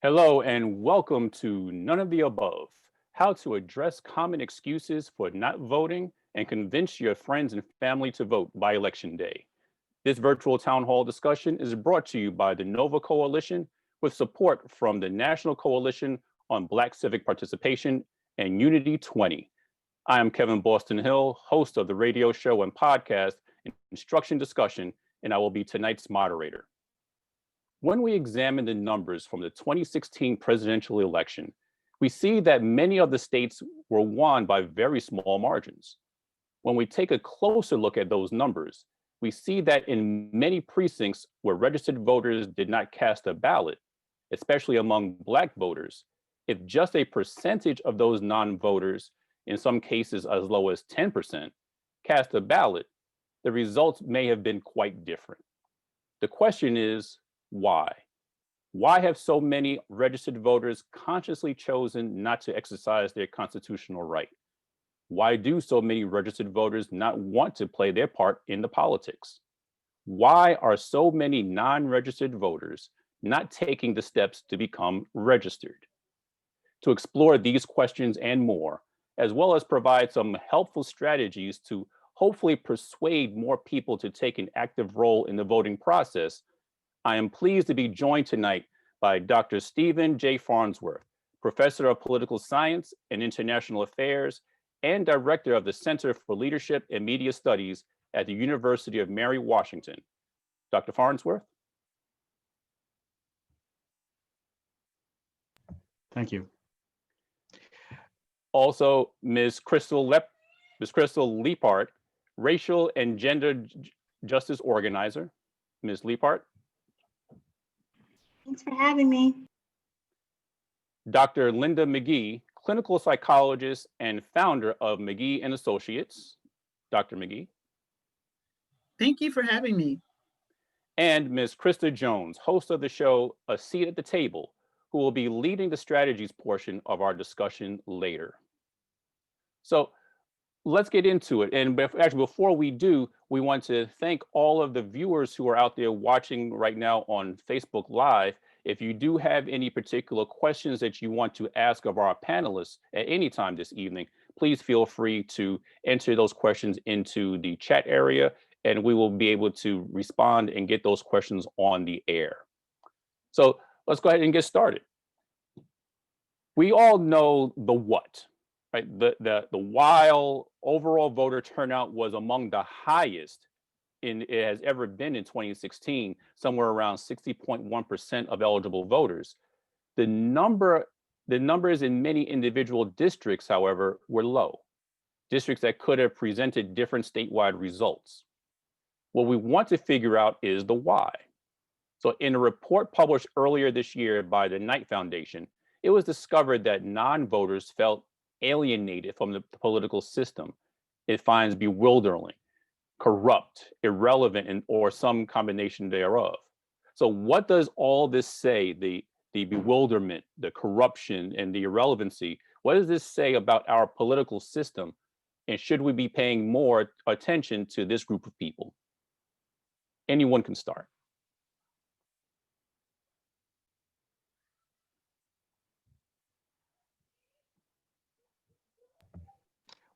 Hello and welcome to None of the Above, how to address common excuses for not voting and convince your friends and family to vote by Election Day. This virtual town hall discussion is brought to you by the NOVA Coalition with support from the National Coalition on Black Civic Participation and Unity 20. I am Kevin Boston Hill, host of the radio show and podcast Instruction Discussion, and I will be tonight's moderator. When we examine the numbers from the 2016 presidential election, we see that many of the states were won by very small margins. When we take a closer look at those numbers, we see that in many precincts where registered voters did not cast a ballot, especially among Black voters, if just a percentage of those non-voters, in some cases as low as 10%, cast a ballot, the results may have been quite different. The question is, why? Why have so many registered voters consciously chosen not to exercise their constitutional right? Why do so many registered voters not want to play their part in the politics? Why are so many non-registered voters not taking the steps to become registered? To explore these questions and more, as well as provide some helpful strategies to hopefully persuade more people to take an active role in the voting process, I am pleased to be joined tonight by Dr. Stephen J. Farnsworth, Professor of Political Science and International Affairs and Director of the Center for Leadership and Media Studies at the University of Mary Washington. Dr. Farnsworth? Thank you. Also, Ms. Crystal Liepart, Racial and Gender Justice Organizer. Ms. Liepart? Thanks for having me. Dr. Linda McGee, clinical psychologist and founder of McGee and Associates. Dr. McGee. Thank you for having me. And Ms. Krista Jones, host of the show A Seat at the Table, who will be leading the strategies portion of our discussion later. So let's get into it. And actually, before we do, we want to thank all of the viewers who are out there watching right now on Facebook Live. If you do have any particular questions that you want to ask of our panelists at any time this evening, please feel free to enter those questions into the chat area, and we will be able to respond and get those questions on the air. So let's go ahead and get started. We all know the what. Right? The while overall voter turnout was among the highest it has ever been in 2016, somewhere around 60.1% of eligible voters. The numbers in many individual districts, however, were low. Districts that could have presented different statewide results. What we want to figure out is the why. So in a report published earlier this year by the Knight Foundation, it was discovered that non-voters felt alienated from the political system. It finds bewildering, corrupt, irrelevant, or some combination thereof. So what does all this say, the bewilderment, the corruption, and the irrelevancy, what does this say about our political system? And should we be paying more attention to this group of people? Anyone can start.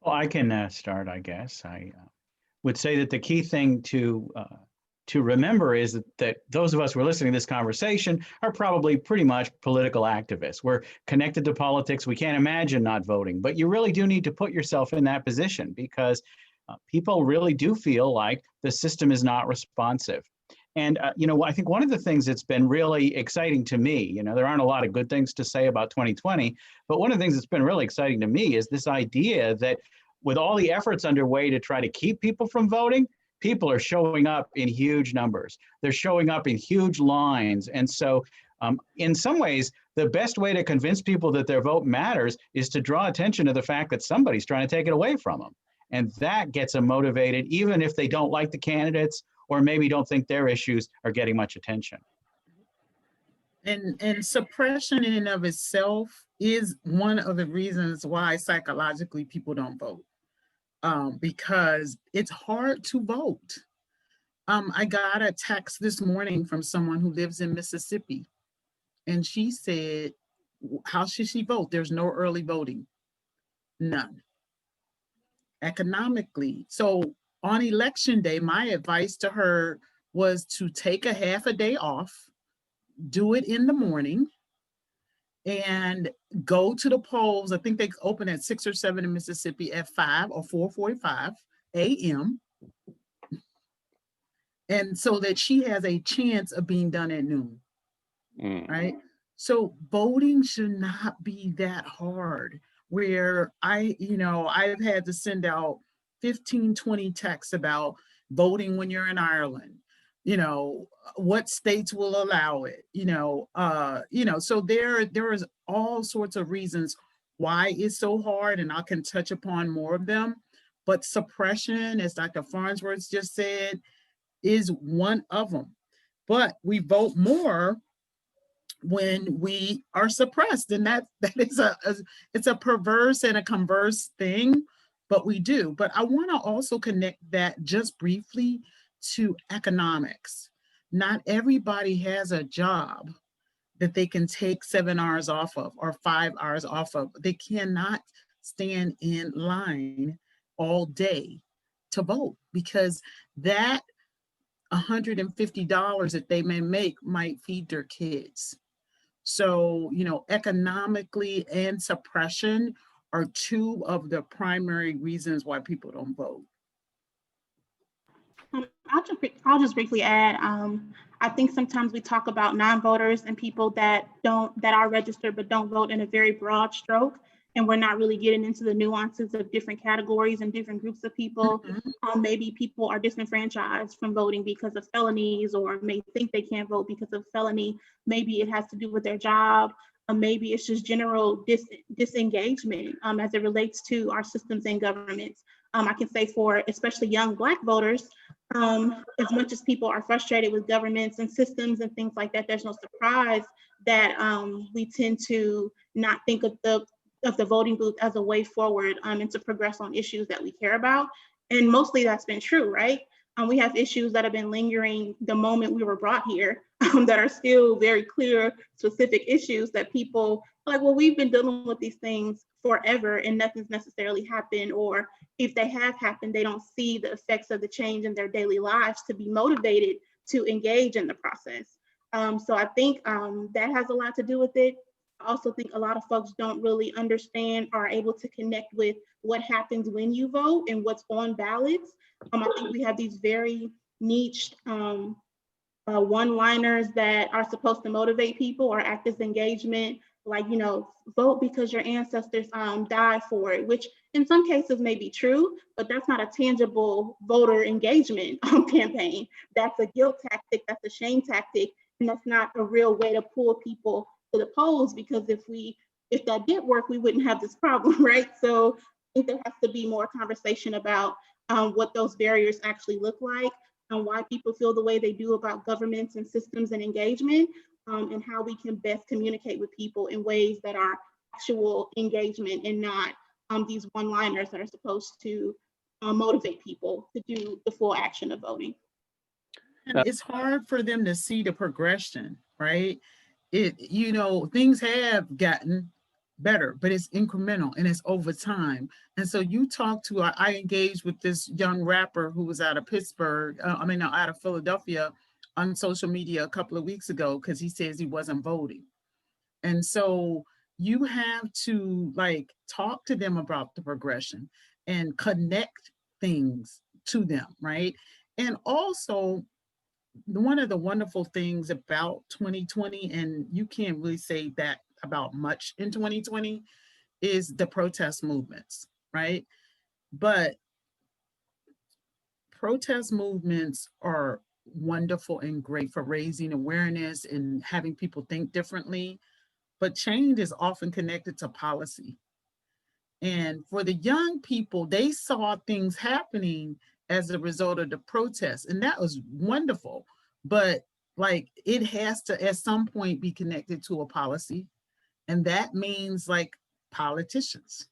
Well, I can start, I guess. I would say that the key thing to remember is that those of us who are listening to this conversation are probably pretty much political activists. We're connected to politics. We can't imagine not voting, but you really do need to put yourself in that position because people really do feel like the system is not responsive. And, I think one of the things that's been really exciting to me, there aren't a lot of good things to say about 2020, but one of the things that's been really exciting to me is this idea that with all the efforts underway to try to keep people from voting, people are showing up in huge numbers. They're showing up in huge lines. And so in some ways, the best way to convince people that their vote matters is to draw attention to the fact that somebody's trying to take it away from them. And that gets them motivated, even if they don't like the candidates or maybe don't think their issues are getting much attention. And suppression in and of itself is one of the reasons why psychologically people don't vote, because it's hard to vote. I got a text this morning from someone who lives in Mississippi, And she said, how should she vote? There's no early voting, none. Economically. So on election day, my advice to her was to take a half a day off, do it in the morning, and go to the polls. I think they open at 6 or 7 in Mississippi at 5 or 4:45 a.m. And so that she has a chance of being done at noon, right? So voting should not be that hard where I've had to send out 15, 20 texts about voting when you're in Ireland, what states will allow it, so there is all sorts of reasons why it's so hard, and I can touch upon more of them. But suppression, as Dr. Farnsworth just said, is one of them. But we vote more when we are suppressed, and that is it's a perverse and a converse thing, but we do. But I want to also connect that just briefly to economics. Not everybody has a job that they can take 7 hours off of or 5 hours off of. They cannot stand in line all day to vote, because that $150 that they may make might feed their kids. So, economically and suppression are two of the primary reasons why people don't vote. I'll just briefly add. I think sometimes we talk about non-voters and people that are registered but don't vote in a very broad stroke, and we're not really getting into the nuances of different categories and different groups of people. Mm-hmm. Maybe people are disenfranchised from voting because of felonies, or may think they can't vote because of felony. Maybe it has to do with their job. Maybe it's just general disengagement as it relates to our systems and governments. I can say for especially young Black voters, as much as people are frustrated with governments and systems and things like that, there's no surprise that we tend to not think of the voting booth as a way forward and to progress on issues that we care about. And mostly that's been true, right? We have issues that have been lingering the moment we were brought here that are still very clear, specific issues that people are like, well, we've been dealing with these things forever and nothing's necessarily happened, or if they have happened, they don't see the effects of the change in their daily lives to be motivated to engage in the process. So I think that has a lot to do with it. I also think a lot of folks don't really understand or are able to connect with what happens when you vote and what's on ballots. I think we have these very niched one-liners that are supposed to motivate people or act as engagement, like, vote because your ancestors died for it, which in some cases may be true, but that's not a tangible voter engagement campaign. That's a guilt tactic, that's a shame tactic, and that's not a real way to pull people to the polls, because if that did work, we wouldn't have this problem, right? So I think there has to be more conversation about what those barriers actually look like, and why people feel the way they do about governments and systems and engagement, and how we can best communicate with people in ways that are actual engagement and not these one-liners that are supposed to motivate people to do the full action of voting. And it's hard for them to see the progression, right? Things have gotten better, but it's incremental and it's over time. And so you talk to, I engaged with this young rapper who was out of Pittsburgh, out of Philadelphia, on social media a couple of weeks ago, because he says he wasn't voting. And so you have to talk to them about the progression and connect things to them, right? And also, one of the wonderful things about 2020, and you can't really say that about much in 2020, is the protest movements, right? But protest movements are wonderful and great for raising awareness and having people think differently, but change is often connected to policy. And for the young people, they saw things happening as a result of the protests, and that was wonderful. But it has to at some point be connected to a policy, and that means politicians,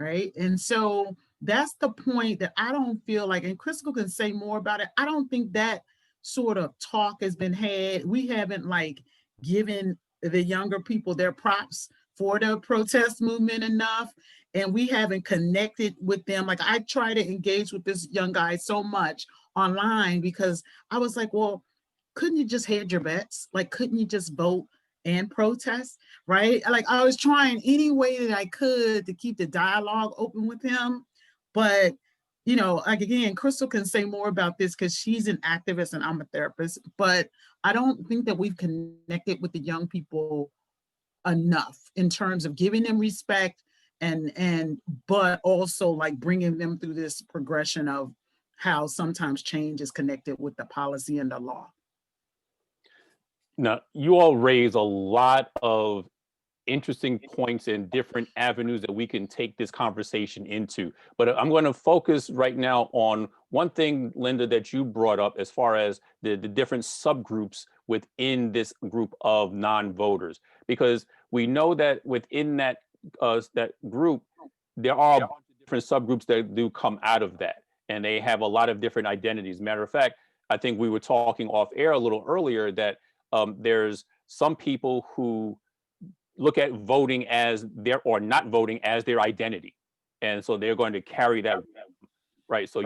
right? And so that's the point that I don't feel like, and Crystal can say more about it, I don't think that sort of talk has been had. We haven't given the younger people their props for the protest movement enough. And we haven't connected with them. Like I try to engage with this young guy so much online because I was like, well, couldn't you just hedge your bets? Like, couldn't you just vote and protest, right? Like I was trying any way that I could to keep the dialogue open with him. But, you know, like again, Crystal can say more about this because she's an activist and I'm a therapist, but I don't think that we've connected with the young people enough in terms of giving them respect and but also like bringing them through this progression of how sometimes change is connected with the policy and the law. Now, you all raise a lot of interesting points and different avenues that we can take this conversation into. But I'm going to focus right now on one thing, Linda, that you brought up as far as the different subgroups within this group of non-voters, because we know that within that group, there are a bunch of different subgroups that do come out of that, and they have a lot of different identities. Matter of fact, I think we were talking off air a little earlier that there's some people who look at voting as their or not voting as their identity, and so they're going to carry that, right? So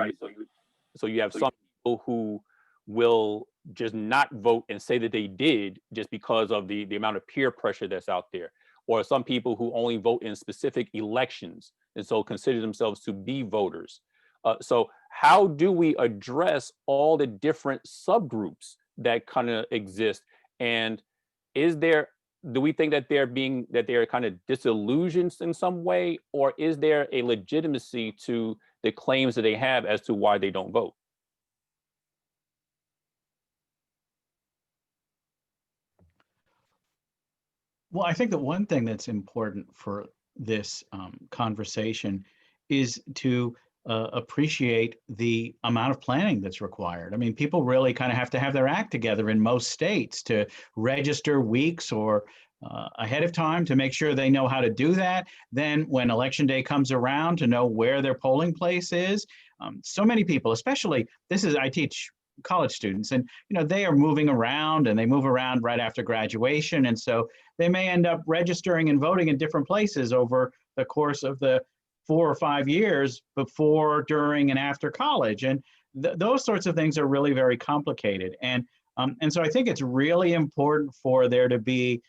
you have some people who will just not vote and say that they did just because of the amount of peer pressure that's out there, or some people who only vote in specific elections and so consider themselves to be voters. So how do we address all the different subgroups that kind of exist? And do we think that they're kind of disillusioned in some way, or is there a legitimacy to the claims that they have as to why they don't vote? Well, I think that one thing that's important for this conversation is to appreciate the amount of planning that's required. I mean, people really kind of have to have their act together in most states to register weeks or ahead of time to make sure they know how to do that. Then when election day comes around, to know where their polling place is. So many people, especially I teach college students, and they are moving around, and they move around right after graduation, and so they may end up registering and voting in different places over the course of the 4 or 5 years before, during, and after college. And those sorts of things are really very complicated. And so I think it's really important for there to be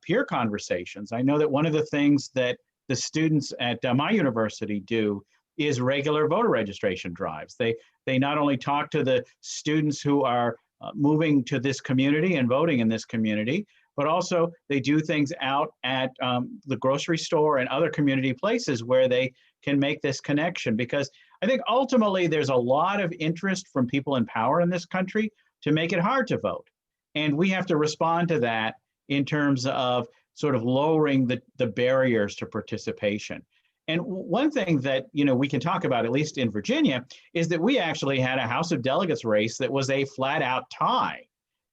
peer conversations. I know that one of the things that the students at my university do is regular voter registration drives. They not only talk to the students who are moving to this community and voting in this community, but also they do things out at the grocery store and other community places where they can make this connection. Because I think ultimately there's a lot of interest from people in power in this country to make it hard to vote. And we have to respond to that in terms of sort of lowering the barriers to participation. And one thing that we can talk about, at least in Virginia, is that we actually had a House of Delegates race that was a flat out tie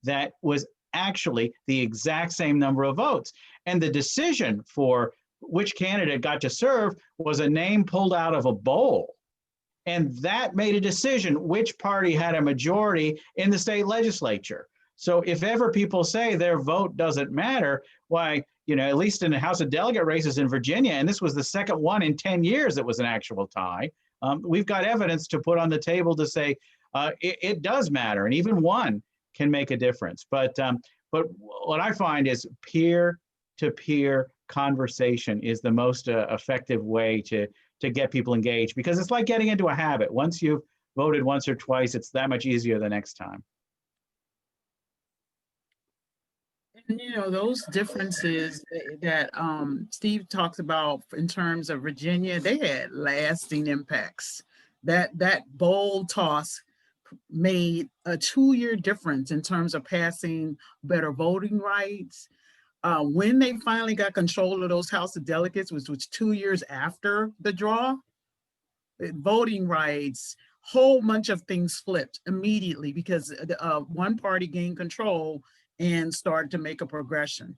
that was actually the exact same number of votes. And the decision for which candidate got to serve was a name pulled out of a bowl. And that made a decision which party had a majority in the state legislature. So if ever people say their vote doesn't matter, why, at least in the House of Delegate races in Virginia, and this was the second one in 10 years that was an actual tie, we've got evidence to put on the table to say it does matter, and even one can make a difference. But what I find is peer-to-peer conversation is the most effective way to get people engaged, because it's like getting into a habit. Once you've voted once or twice, it's that much easier the next time. And those differences that Steve talks about in terms of Virginia, they had lasting impacts. That bowl toss made a 2-year difference in terms of passing better voting rights. When they finally got control of those House of Delegates, which was 2 years after the draw, voting rights, whole bunch of things flipped immediately because one party gained control and started to make a progression.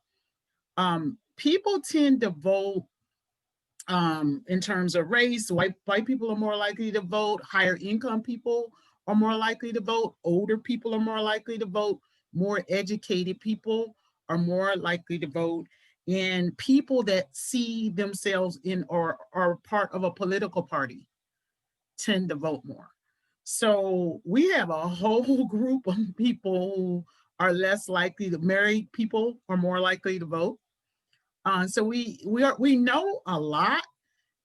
People tend to vote in terms of race. White people are more likely to vote. Higher income people are more likely to vote. Older people are more likely to vote. More educated people are more likely to vote, and people that see themselves in or are part of a political party tend to vote more. So we have a whole group of people who are less likely to, married people are more likely to vote. So we know a lot,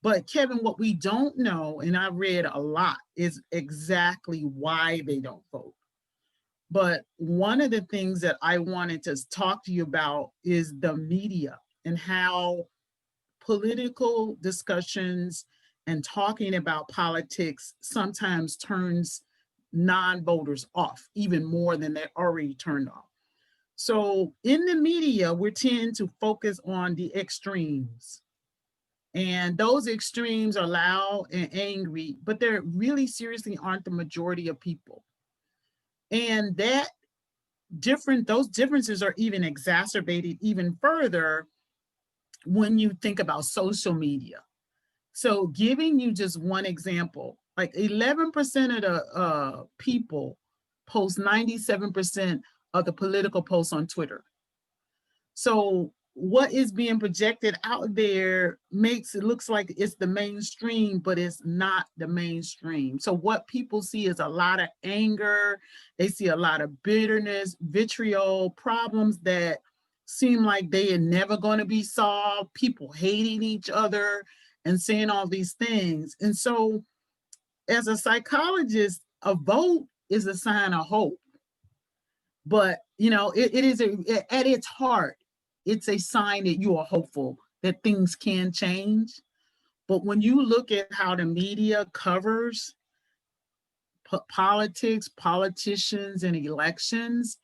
but Kevin, what we don't know, and I read a lot, is exactly why they don't vote. But one of the things that I wanted to talk to you about is the media and how political discussions and talking about politics sometimes turns non-voters off even more than they're already turned off. So in the media, we tend to focus on the extremes. And those extremes are loud and angry, but they're really seriously aren't the majority of people. And those differences are even exacerbated even further when you think about social media. So giving you just one example, like 11% of the people post 97% of the political posts on Twitter. So what is being projected out there makes it looks like it's the mainstream, but it's not the mainstream. So what people see is a lot of anger. They see a lot of bitterness, vitriol, problems that seem like they are never going to be solved, people hating each other and saying all these things. And so as a psychologist, a vote is a sign of hope. But it is at its heart, it's a sign that you are hopeful that things can change. But when you look at how the media covers politics, politicians, and elections,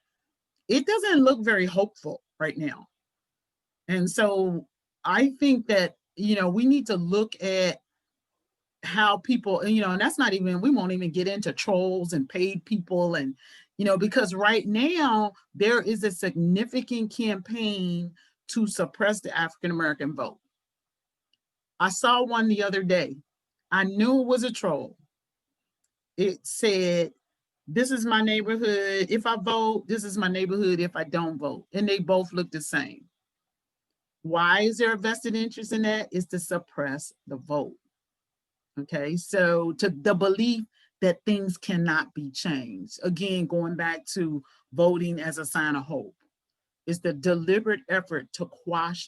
it doesn't look very hopeful right now. And so I think that, we need to look at how people, and that's not even, we won't even get into trolls and paid people and, because right now there is a significant campaign to suppress the African-American vote. I saw one the other day. I knew it was a troll. It said, this is my neighborhood if I vote, this is my neighborhood if I don't vote. And they both look the same. Why is there a vested interest in that? It's to suppress the vote. Okay, so to the belief that things cannot be changed. Again, going back to voting as a sign of hope. It's the deliberate effort to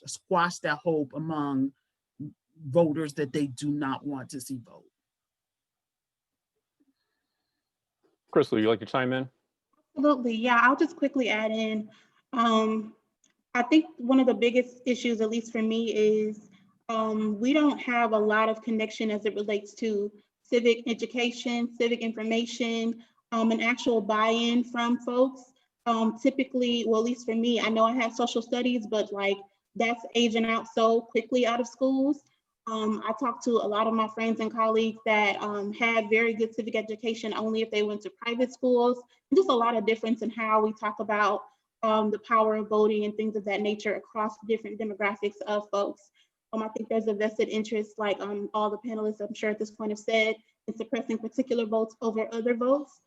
squash that hope among voters that they do not want to see vote. Crystal, you like to chime in? Absolutely. Yeah, I'll just quickly add in. I think one of the biggest issues, at least for me, is we don't have a lot of connection as it relates to civic education, civic information, and actual buy-in from folks. Typically, well, at least for me, I know I have social studies, but like that's aging out so quickly out of schools. I talked to a lot of my friends and colleagues that had very good civic education only if they went to private schools. And just a lot of difference in how we talk about the power of voting and things of that nature across different demographics of folks. I think there's a vested interest, like all the panelists I'm sure at this point have said, in suppressing particular votes over other votes.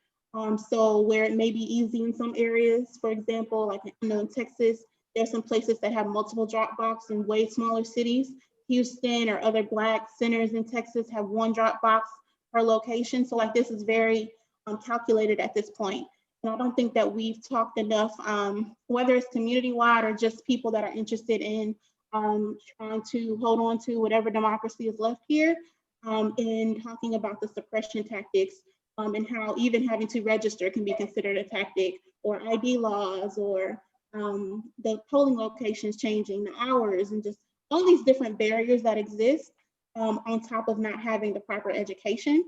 So where it may be easy in some areas, for example, like in Texas, there's some places that have multiple drop boxes in way smaller cities. Houston or other Black centers in Texas have one drop box per location. So like this is very calculated at this point. And I don't think that we've talked enough, whether it's community-wide or just people that are interested in trying to hold on to whatever democracy is left here, in talking about the suppression tactics and how even having to register can be considered a tactic, or ID laws, or the polling locations changing, the hours, and just all these different barriers that exist on top of not having the proper education.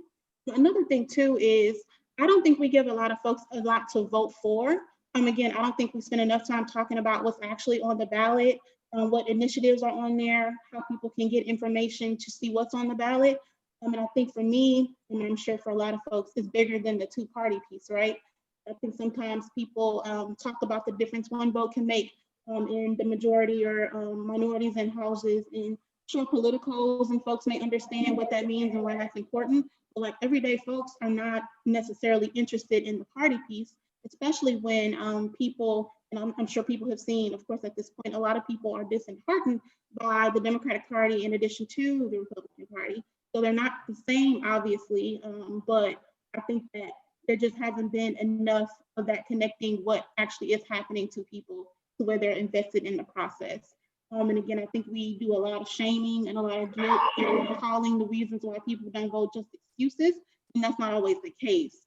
Another thing too is I don't think we give a lot of folks a lot to vote for. Again, I don't think we spend enough time talking about what's actually on the ballot, what initiatives are on there, how people can get information to see what's on the ballot. And I think for me, and I'm sure for a lot of folks, it's bigger than the two-party piece, right? I think sometimes people talk about the difference one vote can make in the majority or minorities in houses, and sure politicals and folks may understand what that means and why that's important. But like everyday folks are not necessarily interested in the party piece, especially when people And I'm sure people have seen, of course, at this point, a lot of people are disheartened by the Democratic Party in addition to the Republican Party. So they're not the same, obviously, but I think that there just hasn't been enough of that connecting what actually is happening to people to where they're invested in the process. And again, I think we do a lot of shaming and a lot of guilt and calling the reasons why people don't vote just excuses, and that's not always the case.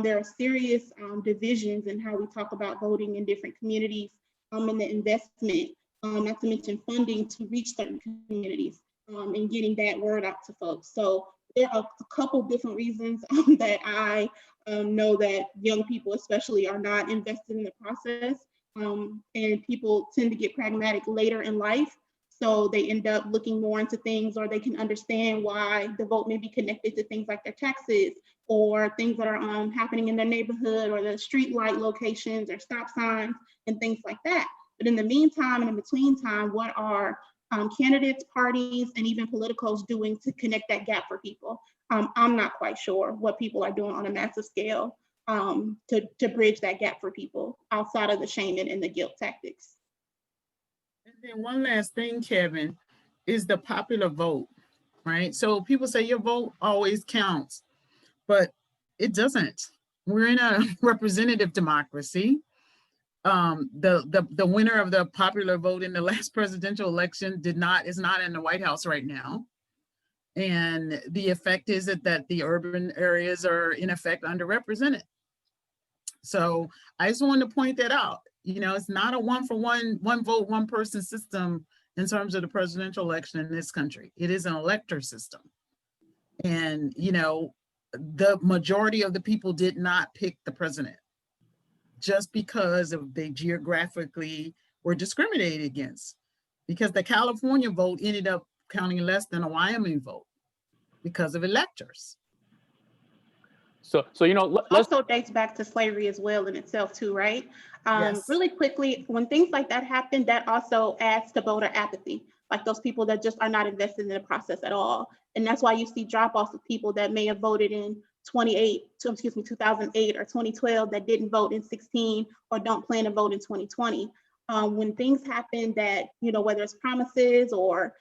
There are serious divisions in how we talk about voting in different communities, and the investment, not to mention funding to reach certain communities, and getting that word out to folks. So there are a couple different reasons that I know that young people especially are not invested in the process, and people tend to get pragmatic later in life. So they end up looking more into things, or they can understand why the vote may be connected to things like their taxes or things that are happening in their neighborhood, or the street light locations or stop signs and things like that. But in the meantime and in between time, what are candidates, parties, and even politicals doing to connect that gap for people? I'm not quite sure what people are doing on a massive scale to bridge that gap for people outside of the shaming and the guilt tactics. And then one last thing, Kevin, is the popular vote, right? So people say your vote always counts, but it doesn't. We're in a representative democracy. The winner of the popular vote in the last presidential election is not in the White House right now. And the effect is that the urban areas are in effect underrepresented. So I just wanted to point that out. You know, it's not a one vote, one person system in terms of the presidential election in this country. It is an elector system. And, you know, the majority of the people did not pick the president just because of they geographically were discriminated against, because the California vote ended up counting less than a Wyoming vote because of electors. So you know, let's also dates back to slavery as well in itself too, right? Yes. Really quickly, when things like that happen, that also adds to voter apathy, like those people that just are not invested in the process at all. And that's why you see drop-offs of people that may have voted in 2008 or 2012 that didn't vote in 16 or don't plan to vote in 2020. When things happen that, you know, whether it's promises or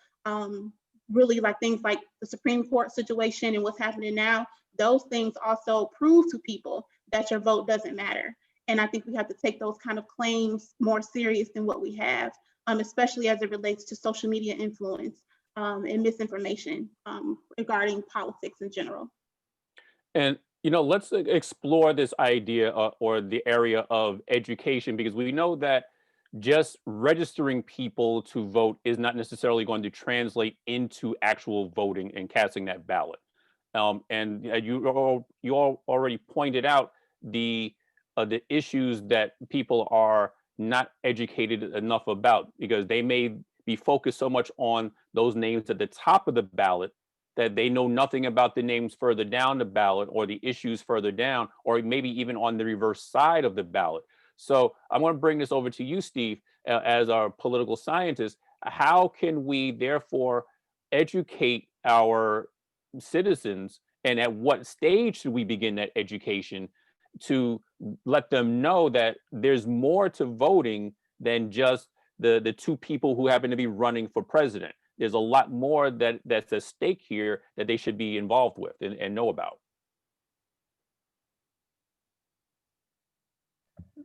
really like things like the Supreme Court situation and what's happening now, those things also prove to people that your vote doesn't matter. And I think we have to take those kind of claims more serious than what we have, especially as it relates to social media influence and misinformation regarding politics in general. And, you know, let's explore this idea or the area of education, because we know that just registering people to vote is not necessarily going to translate into actual voting and casting that ballot. And you all already pointed out the issues that people are not educated enough about, because they may be focused so much on those names at the top of the ballot that they know nothing about the names further down the ballot or the issues further down, or maybe even on the reverse side of the ballot. So I'm going to bring this over to you, Steve, as our political scientist. How can we therefore educate our citizens, and at what stage should we begin that education to let them know that there's more to voting than just the two people who happen to be running for president? There's a lot more that's at stake here that they should be involved with and know about.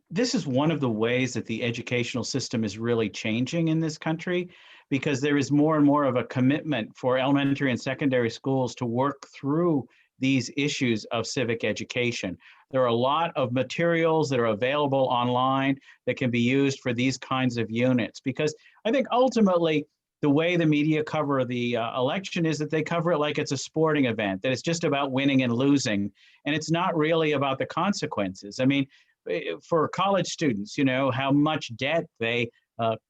This is one of the ways that the educational system is really changing in this country, because there is more and more of a commitment for elementary and secondary schools to work through these issues of civic education. There are a lot of materials that are available online that can be used for these kinds of units, because I think ultimately the way the media cover the election is that they cover it like it's a sporting event, that it's just about winning and losing, and it's not really about the consequences. I mean, for college students, you know, how much debt they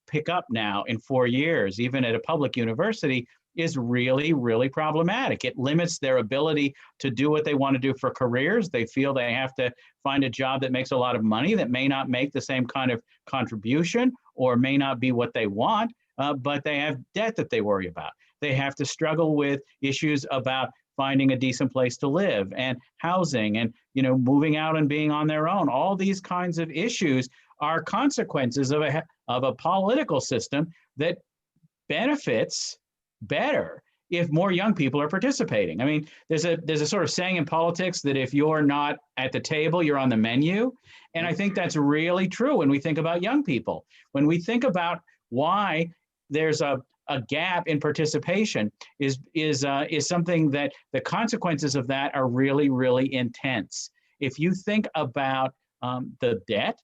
pick up now in 4 years, even at a public university, is really, really problematic. It limits their ability to do what they want to do for careers. They feel they have to find a job that makes a lot of money, that may not make the same kind of contribution or may not be what they want, but they have debt that they worry about. They have to struggle with issues about finding a decent place to live and housing and, you know, moving out and being on their own. All these kinds of issues are consequences of a political system that benefits better if more young people are participating. I mean, there's a sort of saying in politics that if you're not at the table, you're on the menu. And I think that's really true when we think about young people. When we think about why there's a gap in participation is something that the consequences of that are really, really intense. If you think about the debt,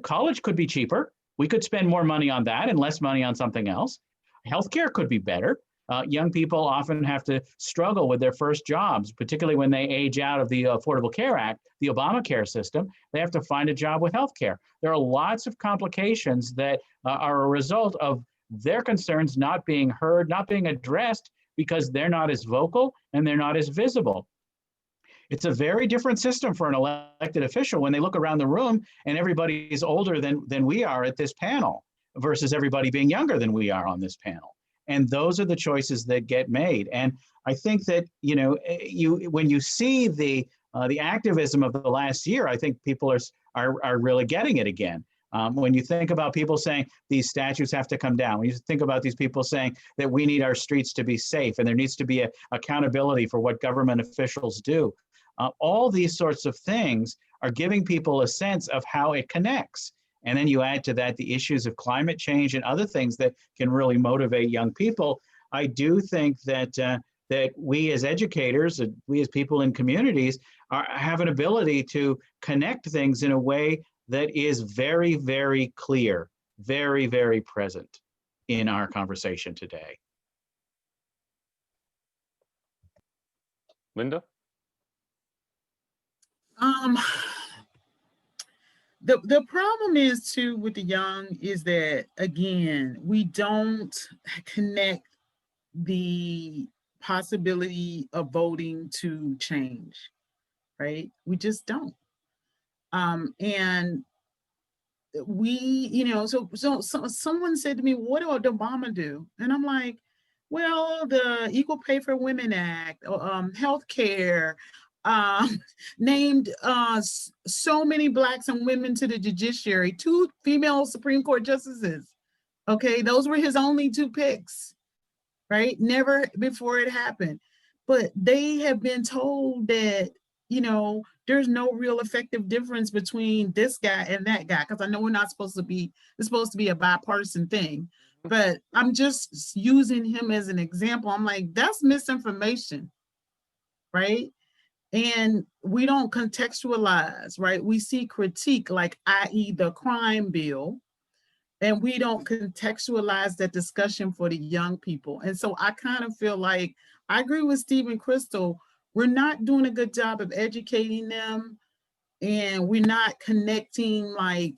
college could be cheaper. We could spend more money on that and less money on something else. Healthcare could be better. Young people often have to struggle with their first jobs, particularly when they age out of the Affordable Care Act, the Obamacare system. They have to find a job with healthcare. There are lots of complications that are a result of their concerns not being heard, not being addressed, because they're not as vocal and they're not as visible. It's a very different system for an elected official when they look around the room and everybody's older than we are at this panel versus everybody being younger than we are on this panel. And those are the choices that get made. And I think that, when you see the activism of the last year, I think people are really getting it again. When you think about people saying these statutes have to come down, when you think about these people saying that we need our streets to be safe and there needs to be accountability for what government officials do, all these sorts of things are giving people a sense of how it connects. And then you add to that the issues of climate change and other things that can really motivate young people. I do think that that we as educators, we as people in communities, have an ability to connect things in a way that is very, very clear, very, very present in our conversation today. Linda? The problem is too with the young is that, again, we don't connect the possibility of voting to change, right? We just don't. And we, so someone said to me, what did Obama do? And I'm like, well, the Equal Pay for Women Act, healthcare, named so many Blacks and women to the judiciary, 2 female Supreme Court justices. Okay, those were his only 2 picks, right? Never before it happened. But they have been told that, there's no real effective difference between this guy and that guy, because I know it's supposed to be a bipartisan thing. But I'm just using him as an example. I'm like, that's misinformation, right? And we don't contextualize, right? We see critique, like, i.e. the crime bill, and we don't contextualize that discussion for the young people. And so I kind of feel like, I agree with Steve and Crystal, we're not doing a good job of educating them, and we're not connecting like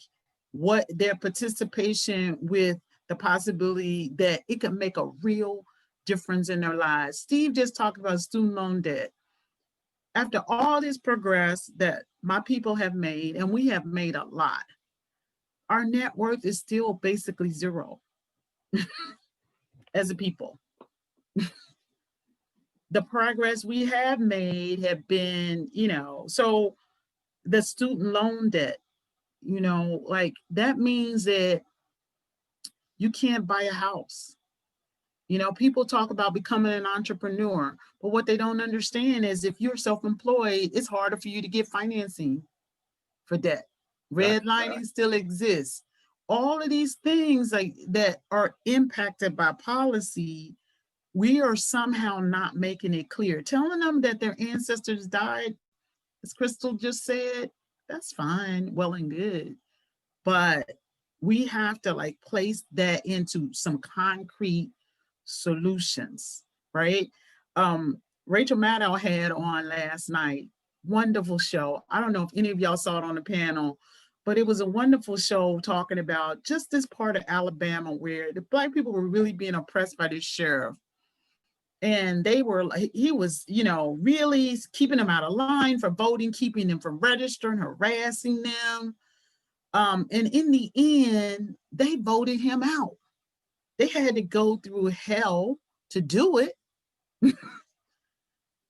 what their participation with the possibility that it can make a real difference in their lives. Steve just talked about student loan debt. After all this progress that my people have made, and we have made a lot, our net worth is still basically zero as a people. The progress we have made have been, so the student loan debt, like that means that you can't buy a house. People talk about becoming an entrepreneur, but what they don't understand is if you're self-employed, it's harder for you to get financing for debt. Redlining still exists. All of these things like that are impacted by policy, we are somehow not making it clear. Telling them that their ancestors died, as Crystal just said, that's fine, well and good. But we have to like place that into some concrete solutions, right? Rachel Maddow had on last night, wonderful show. I don't know if any of y'all saw it on the panel, but it was a wonderful show talking about just this part of Alabama where the Black people were really being oppressed by this sheriff. And he was, really keeping them out of line for voting, keeping them from registering, harassing them. And in the end, they voted him out. They had to go through hell to do it.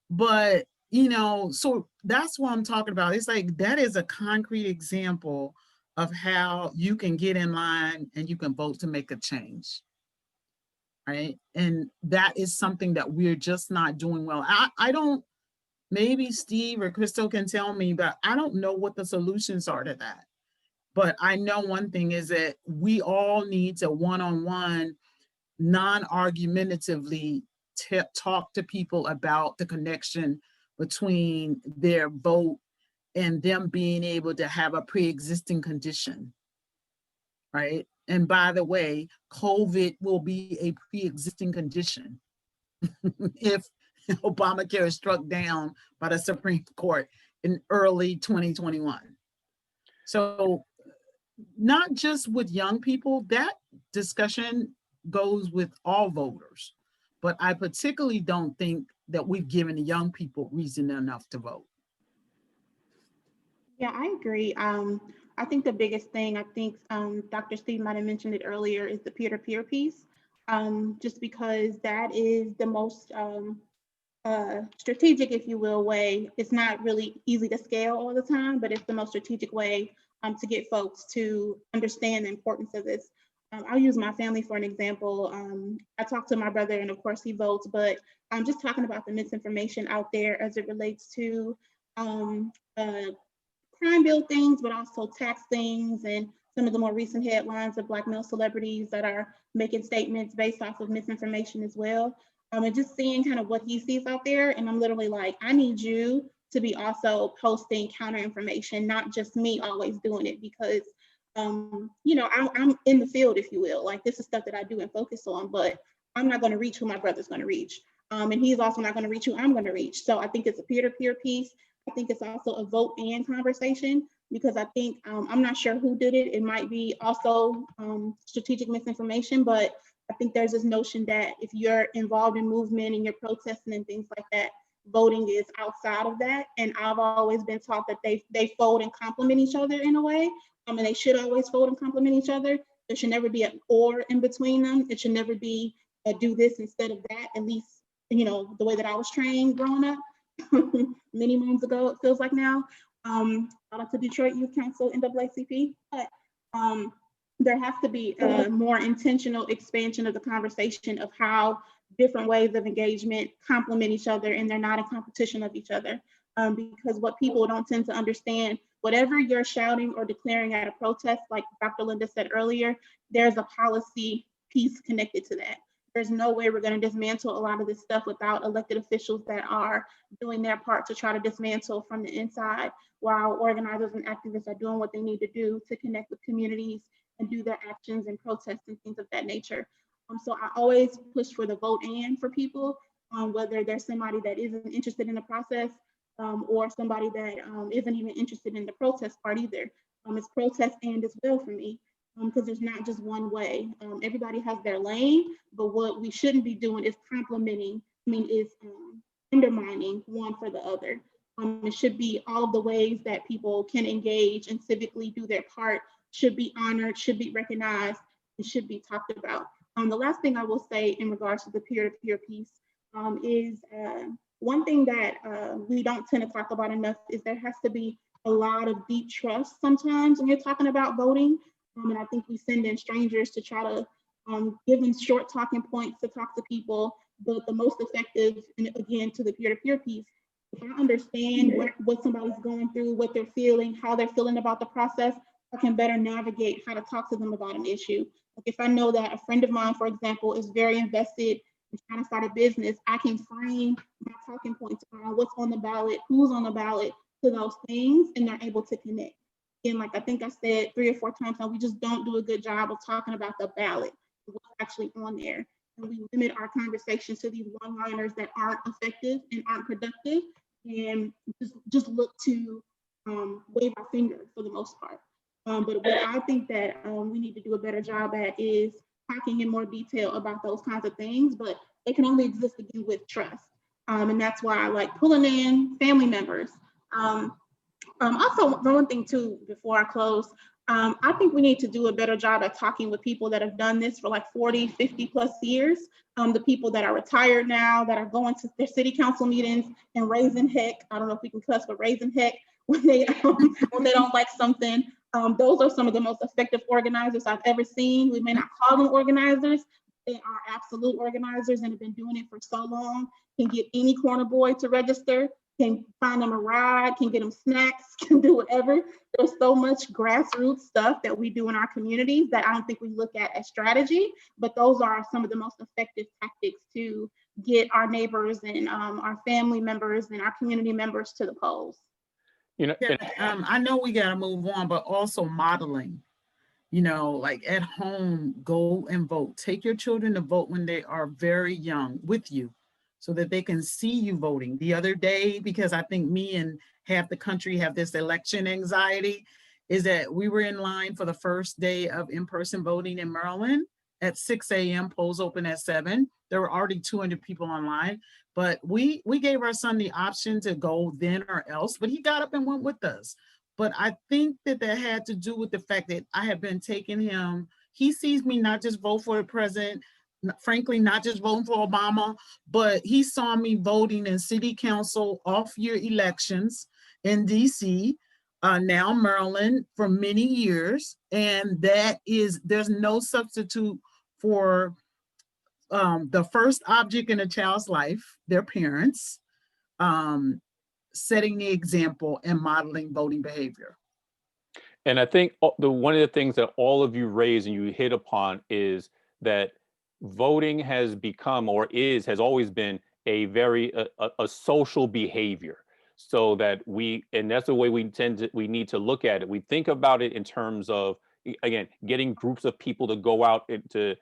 But, so that's what I'm talking about. It's like, that is a concrete example of how you can get in line and you can vote to make a change. Right. And that is something that we're just not doing well. I don't, maybe Steve or Crystal can tell me, but I don't know what the solutions are to that. But I know one thing is that we all need to one-on-one, non-argumentatively talk to people about the connection between their vote and them being able to have a pre-existing condition, right? And by the way, COVID will be a pre-existing condition if Obamacare is struck down by the Supreme Court in early 2021. So not just with young people, that discussion goes with all voters. But I particularly don't think that we've given the young people reason enough to vote. Yeah, I agree. I think the biggest thing, I think Dr. Steve might have mentioned it earlier, is the peer-to-peer piece. Just because that is the most strategic, if you will, way. It's not really easy to scale all the time, but it's the most strategic way to get folks to understand the importance of this. I'll use my family for an example. I talk to my brother, and of course he votes, but I'm just talking about the misinformation out there as it relates to crime bill things, but also tax things, and some of the more recent headlines of Black male celebrities that are making statements based off of misinformation as well. And just seeing kind of what he sees out there. And I'm literally like, I need you to be also posting counter information, not just me always doing it, because you know, I'm in the field, if you will. Like, this is stuff that I do and focus on, but I'm not going to reach who my brother's going to reach. And he's also not going to reach who I'm going to reach. So I think it's a peer-to-peer piece. I think it's also a vote and conversation, because I think, I'm not sure who did it. It might be also strategic misinformation, but I think there's this notion that if you're involved in movement and you're protesting and things like that, voting is outside of that. And I've always been taught that they fold and complement each other in a way. And they should always fold and complement each other. There should never be an or in between them. It should never be a do this instead of that, at least, you know, the way that I was trained growing up many moons ago, it feels like now. Shout out to Detroit Youth Council, NAACP. But there has to be a more intentional expansion of the conversation of how different ways of engagement complement each other, and they're not in competition of each other. Because what people don't tend to understand, whatever you're shouting or declaring at a protest, like Dr. Linda said earlier, there's a policy piece connected to that. There's no way we're going to dismantle a lot of this stuff without elected officials that are doing their part to try to dismantle from the inside, while organizers and activists are doing what they need to do to connect with communities and do their actions and protests and things of that nature. So I always push for the vote and for people, whether there's somebody that isn't interested in the process, or somebody that isn't even interested in the protest part either. It's protest and as well for me, because there's not just one way. Everybody has their lane, but what we shouldn't be doing is undermining one for the other. It should be all of the ways that people can engage and civically do their part should be honored, should be recognized, and should be talked about. The last thing I will say in regards to the peer-to-peer piece is one thing that we don't tend to talk about enough is there has to be a lot of deep trust sometimes when you're talking about voting. And I think we send in strangers to try to give them short talking points to talk to people. But the most effective, and again, to the peer-to-peer piece, if I understand what somebody's going through, what they're feeling, how they're feeling about the process, I can better navigate how to talk to them about an issue. Like if I know that a friend of mine, for example, is very invested in trying to start a business, I can frame my talking points around what's on the ballot, who's on the ballot, to those things, and they're able to connect. And like I think I said 3 or 4 times now, we just don't do a good job of talking about the ballot, what's actually on there. And we limit our conversations to these one-liners that aren't effective and aren't productive, and just look to wave our finger for the most part. But what I think that we need to do a better job at is talking in more detail about those kinds of things, but they can only exist again with trust. And that's why I like pulling in family members. Also, one thing too, before I close, I think we need to do a better job at talking with people that have done this for like 40, 50 plus years. The people that are retired now, that are going to their city council meetings and raising heck. I don't know if we can cuss, but raising heck when they don't like something. Those are some of the most effective organizers I've ever seen. We may not call them organizers. They are absolute organizers and have been doing it for so long. Can get any corner boy to register, can find them a ride, can get them snacks, can do whatever. There's so much grassroots stuff that we do in our communities that I don't think we look at as strategy, but those are some of the most effective tactics to get our neighbors and our family members and our community members to the polls. You know, Yeah, I know we got to move on, but also modeling, like at home, go and vote. Take your children to vote when they are very young with you so that they can see you voting. The other day, because I think me and half the country have this election anxiety, is that we were in line for the first day of in-person voting in Maryland at 6 a.m. Polls open at 7. There were already 200 people online, but we gave our son the option to go then or else, but he got up and went with us. But I think that had to do with the fact that I have been taking him. He sees me not just vote for the president, frankly, not just voting for Obama, but he saw me voting in city council off-year elections in DC, now Maryland, for many years. And there's no substitute for the first object in a child's life, their parents, setting the example and modeling voting behavior. And I think one of the things that all of you raise and you hit upon is that voting has become has always been a very a social behavior. So that and that's the way we need to look at it. We think about it in terms of, again, getting groups of people to go out to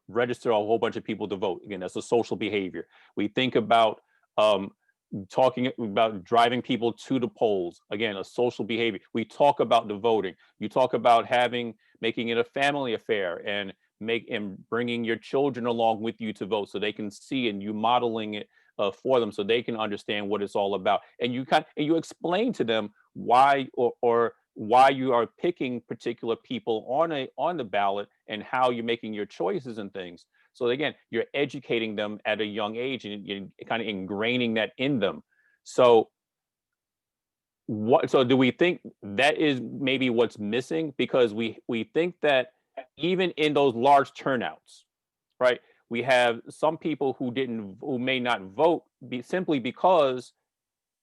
register a whole bunch of people to vote. Again, that's a social behavior. We think about talking about driving people to the polls. Again, a social behavior. We talk about the voting. You talk about making it a family affair and bringing your children along with you to vote so they can see, and you modeling it for them so they can understand what it's all about. And you explain to them why or why you are picking particular people on the ballot and how you're making your choices and things. So again, you're educating them at a young age and you're kind of ingraining that in them. So do we think that is maybe what's missing? Because we think that even in those large turnouts, right, we have some people who may not vote simply because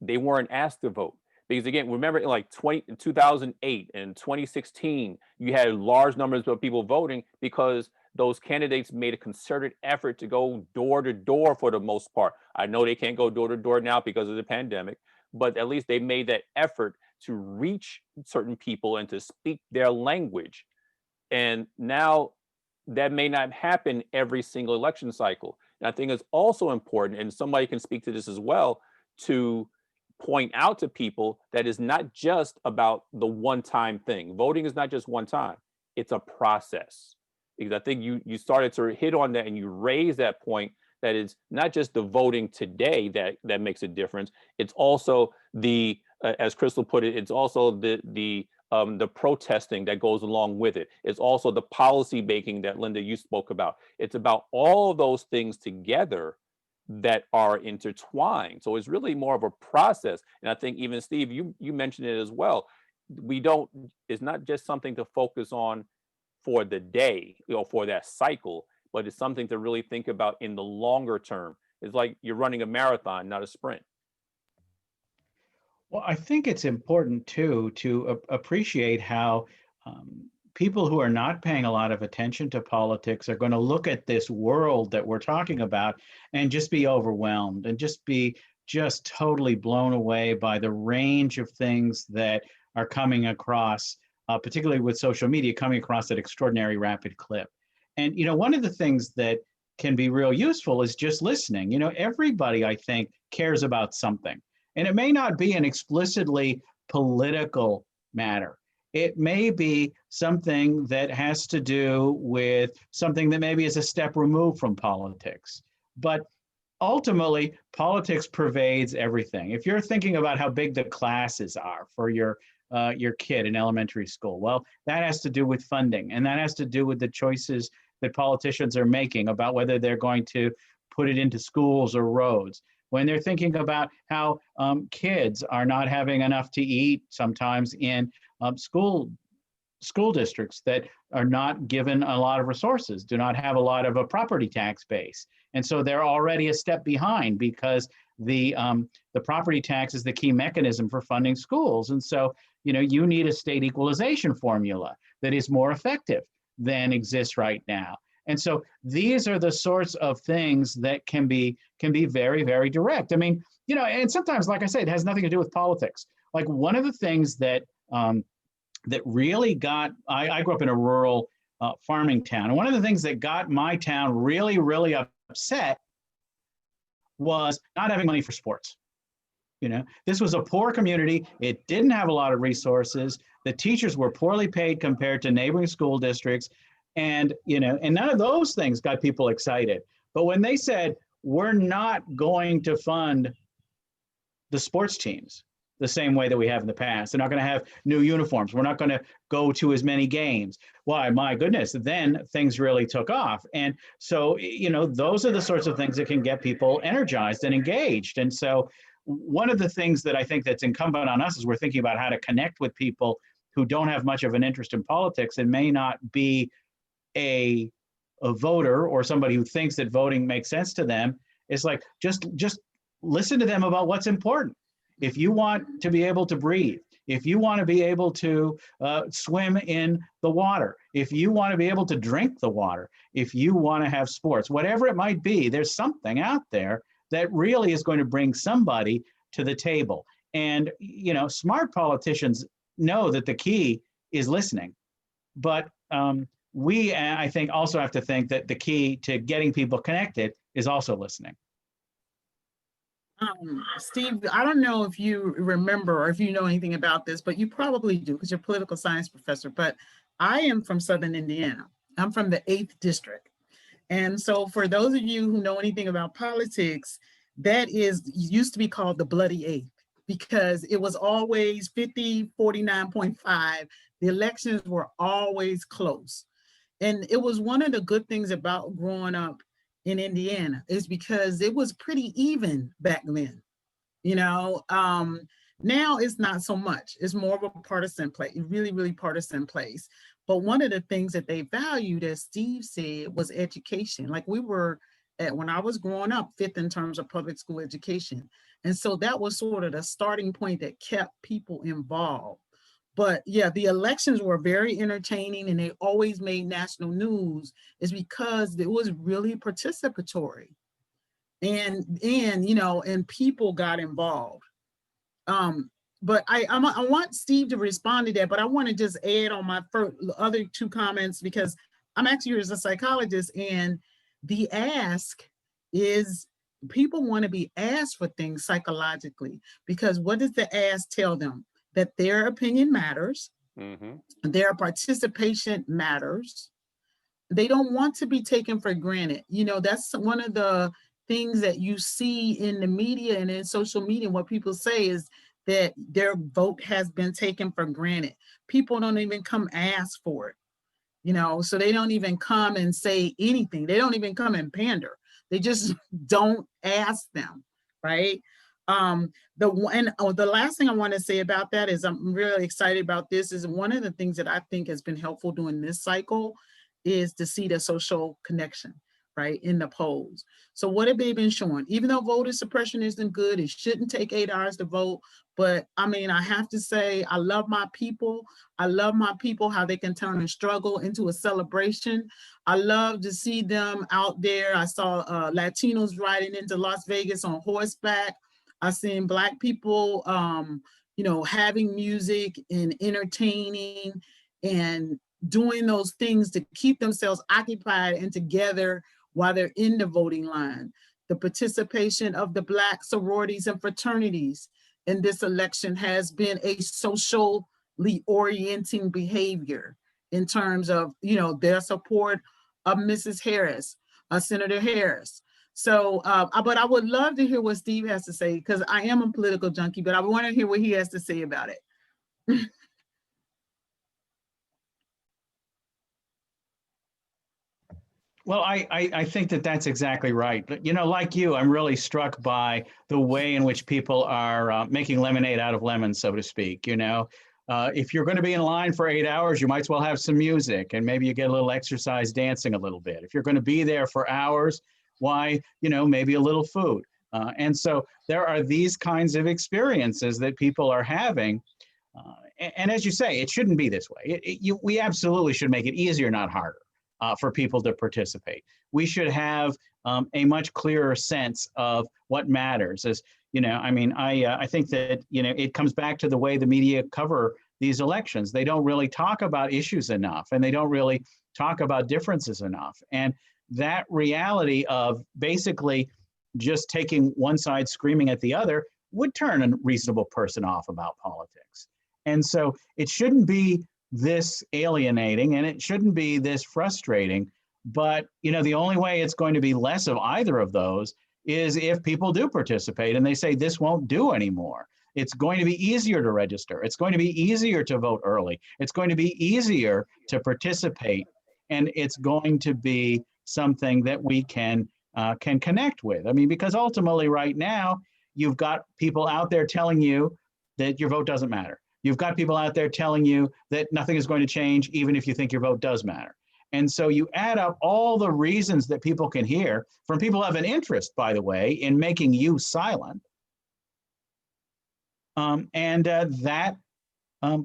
they weren't asked to vote. Because again, remember in like 2008 and 2016, you had large numbers of people voting because those candidates made a concerted effort to go door to door for the most part. I know they can't go door to door now because of the pandemic, but at least they made that effort to reach certain people and to speak their language. And now that may not happen every single election cycle. And I think it's also important, and somebody can speak to this as well, to point out to people that it's not just about the one-time thing. Voting is not just one time, it's a process. Because I think you started to hit on that and you raised that point that it's not just the voting today that makes a difference. It's also as Crystal put it, it's also the protesting that goes along with it. It's also the policy making that Linda, you spoke about. It's about all of those things together that are intertwined. So it's really more of a process. And I think even Steve, you mentioned it as well. It's not just something to focus on for the day, for that cycle, but it's something to really think about in the longer term. It's like you're running a marathon, not a sprint. Well, I think it's important too to appreciate how people who are not paying a lot of attention to politics are going to look at this world that we're talking about and just be overwhelmed and just be totally blown away by the range of things that are coming across, particularly with social media, coming across at extraordinary rapid clip. And, one of the things that can be real useful is just listening. Everybody, I think, cares about something. And it may not be an explicitly political matter. It may be something that has to do with something that maybe is a step removed from politics. But ultimately, politics pervades everything. If you're thinking about how big the classes are for your kid in elementary school, well, that has to do with funding, and that has to do with the choices that politicians are making about whether they're going to put it into schools or roads. When they're thinking about how kids are not having enough to eat sometimes in school school districts that are not given a lot of resources, do not have a lot of a property tax base. And so they're already a step behind because the property tax is the key mechanism for funding schools. And so, you need a state equalization formula that is more effective than exists right now. And so these are the sorts of things that can be very, very direct. I mean, and sometimes, like I said, it has nothing to do with politics. Like one of the things that that really got, I grew up in a rural farming town. And one of the things that got my town really, really upset was not having money for sports. This was a poor community. It didn't have a lot of resources. The teachers were poorly paid compared to neighboring school districts. And, and none of those things got people excited. But when they said, we're not going to fund the sports teams the same way that we have in the past, they're not going to have new uniforms, we're not going to go to as many games. Why, my goodness, then things really took off. And so, those are the sorts of things that can get people energized and engaged. And so one of the things that I think that's incumbent on us is we're thinking about how to connect with people who don't have much of an interest in politics and may not be a voter or somebody who thinks that voting makes sense to them. It's like, just listen to them about what's important. If you want to be able to breathe, if you want to be able to swim in the water, if you want to be able to drink the water, if you want to have sports, whatever it might be, there's something out there that really is going to bring somebody to the table. And, smart politicians know that the key is listening. But we, I think, also have to think that the key to getting people connected is also listening. Steve, I don't know if you remember or if you know anything about this, but you probably do because you're a political science professor. But I am from Southern Indiana. I'm from the 8th district. And so for those of you who know anything about politics, that used to be called the Bloody 8th because it was always 50, 49.5. The elections were always close. And it was one of the good things about growing up in Indiana is because it was pretty even back then. Now it's not so much. It's more of a partisan place, really, really partisan place. But one of the things that they valued, as Steve said, was education. Like when I was growing up, 5th in terms of public school education. And so that was sort of the starting point that kept people involved. But yeah, the elections were very entertaining and they always made national news is because it was really participatory and people got involved. But I want Steve to respond to that, but I want to just add on my other 2 comments because I'm actually here as a psychologist, and the ask is people want to be asked for things psychologically because what does the ask tell them? That their opinion matters, their participation matters. They don't want to be taken for granted. That's one of the things that you see in the media and in social media. What people say is that their vote has been taken for granted. People don't even come ask for it, so they don't even come and say anything. They don't even come and pander. They just don't ask them, right? The last thing I want to say about that is I'm really excited about this is one of the things that I think has been helpful during this cycle is to see the social connection, right, in the polls. So what have they been showing? Even though voter suppression isn't good, it shouldn't take 8 hours to vote. But I mean, I have to say, I love my people. I love my people, how they can turn a struggle into a celebration. I love to see them out there. I saw Latinos riding into Las Vegas on horseback. I've seen Black people, having music and entertaining and doing those things to keep themselves occupied and together while they're in the voting line. The participation of the Black sororities and fraternities in this election has been a socially orienting behavior in terms of, their support of Mrs. Harris, Senator Harris. So, but I would love to hear what Steve has to say because I am a political junkie, but I want to hear what he has to say about it. Well, I think that that's exactly right. But, like you, I'm really struck by the way in which people are making lemonade out of lemons, so to speak. If you're going to be in line for 8 hours, you might as well have some music and maybe you get a little exercise dancing a little bit. If you're going to be there for hours, why, maybe a little food. And so there are these kinds of experiences that people are having. And as you say, it shouldn't be this way. We absolutely should make it easier, not harder, for people to participate. We should have a much clearer sense of what matters. I think that, it comes back to the way the media cover these elections. They don't really talk about issues enough, and they don't really talk about differences enough. And that reality of basically just taking one side screaming at the other would turn a reasonable person off about politics. And so it shouldn't be this alienating and it shouldn't be this frustrating. But, the only way it's going to be less of either of those is if people do participate and they say this won't do anymore. It's going to be easier to register. It's going to be easier to vote early. It's going to be easier to participate. And it's going to be something that we can connect with. Because ultimately right now, you've got people out there telling you that your vote doesn't matter. You've got people out there telling you that nothing is going to change, even if you think your vote does matter. And so you add up all the reasons that people can hear from people who have an interest, by the way, in making you silent. That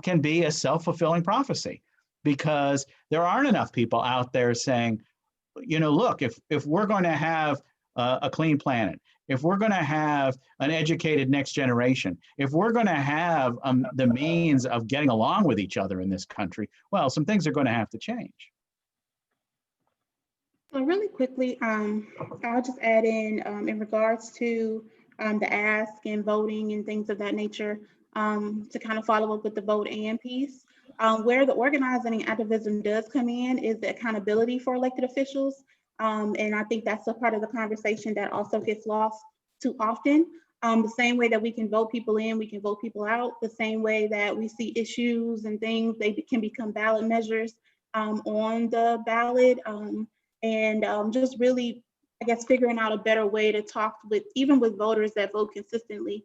can be a self-fulfilling prophecy, because there aren't enough people out there saying, look, if we're going to have a clean planet, if we're going to have an educated next generation, if we're going to have the means of getting along with each other in this country, well, some things are going to have to change. So really quickly, I'll just add in regards to the ask and voting and things of that nature, to kind of follow up with the vote and piece. Where the organizing and activism does come in is the accountability for elected officials. And I think that's a part of the conversation that also gets lost too often. The same way that we can vote people in, we can vote people out, the same way that we see issues and things, they can become ballot measures on the ballot. Just really, I guess, figuring out a better way to talk with, even with voters that vote consistently.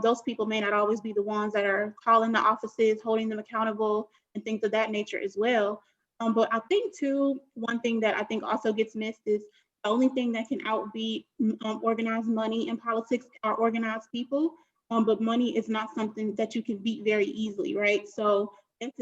Those people may not always be the ones that are calling the offices, holding them accountable, and things of that nature as well. But I think too, one thing that I think also gets missed is the only thing that can outbeat organized money in politics are organized people. But money is not something that you can beat very easily, right? So it's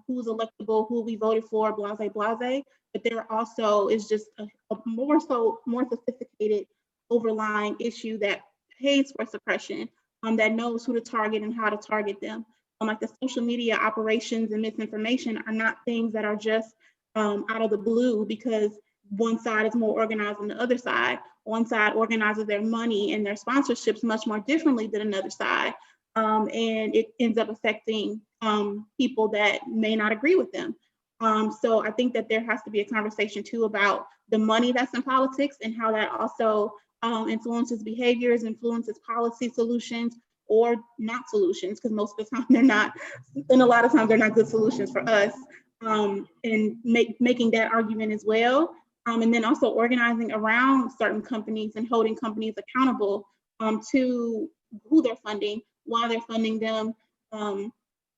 who's electable, who we voted for, blase, blase. But there also is just a more sophisticated overlying issue that pays for suppression, that knows who to target and how to target them. Like the social media operations and misinformation are not things that are just out of the blue because one side is more organized than the other side. One side organizes their money and their sponsorships much more differently than another side. And it ends up affecting people that may not agree with them. So I think that there has to be a conversation too about the money that's in politics and how that also influences behaviors, influences policy solutions, or not solutions, because most of the time they're not, and a lot of times they're not good solutions for us, and making that argument as well. And then also organizing around certain companies and holding companies accountable to who they're funding, why they're funding them.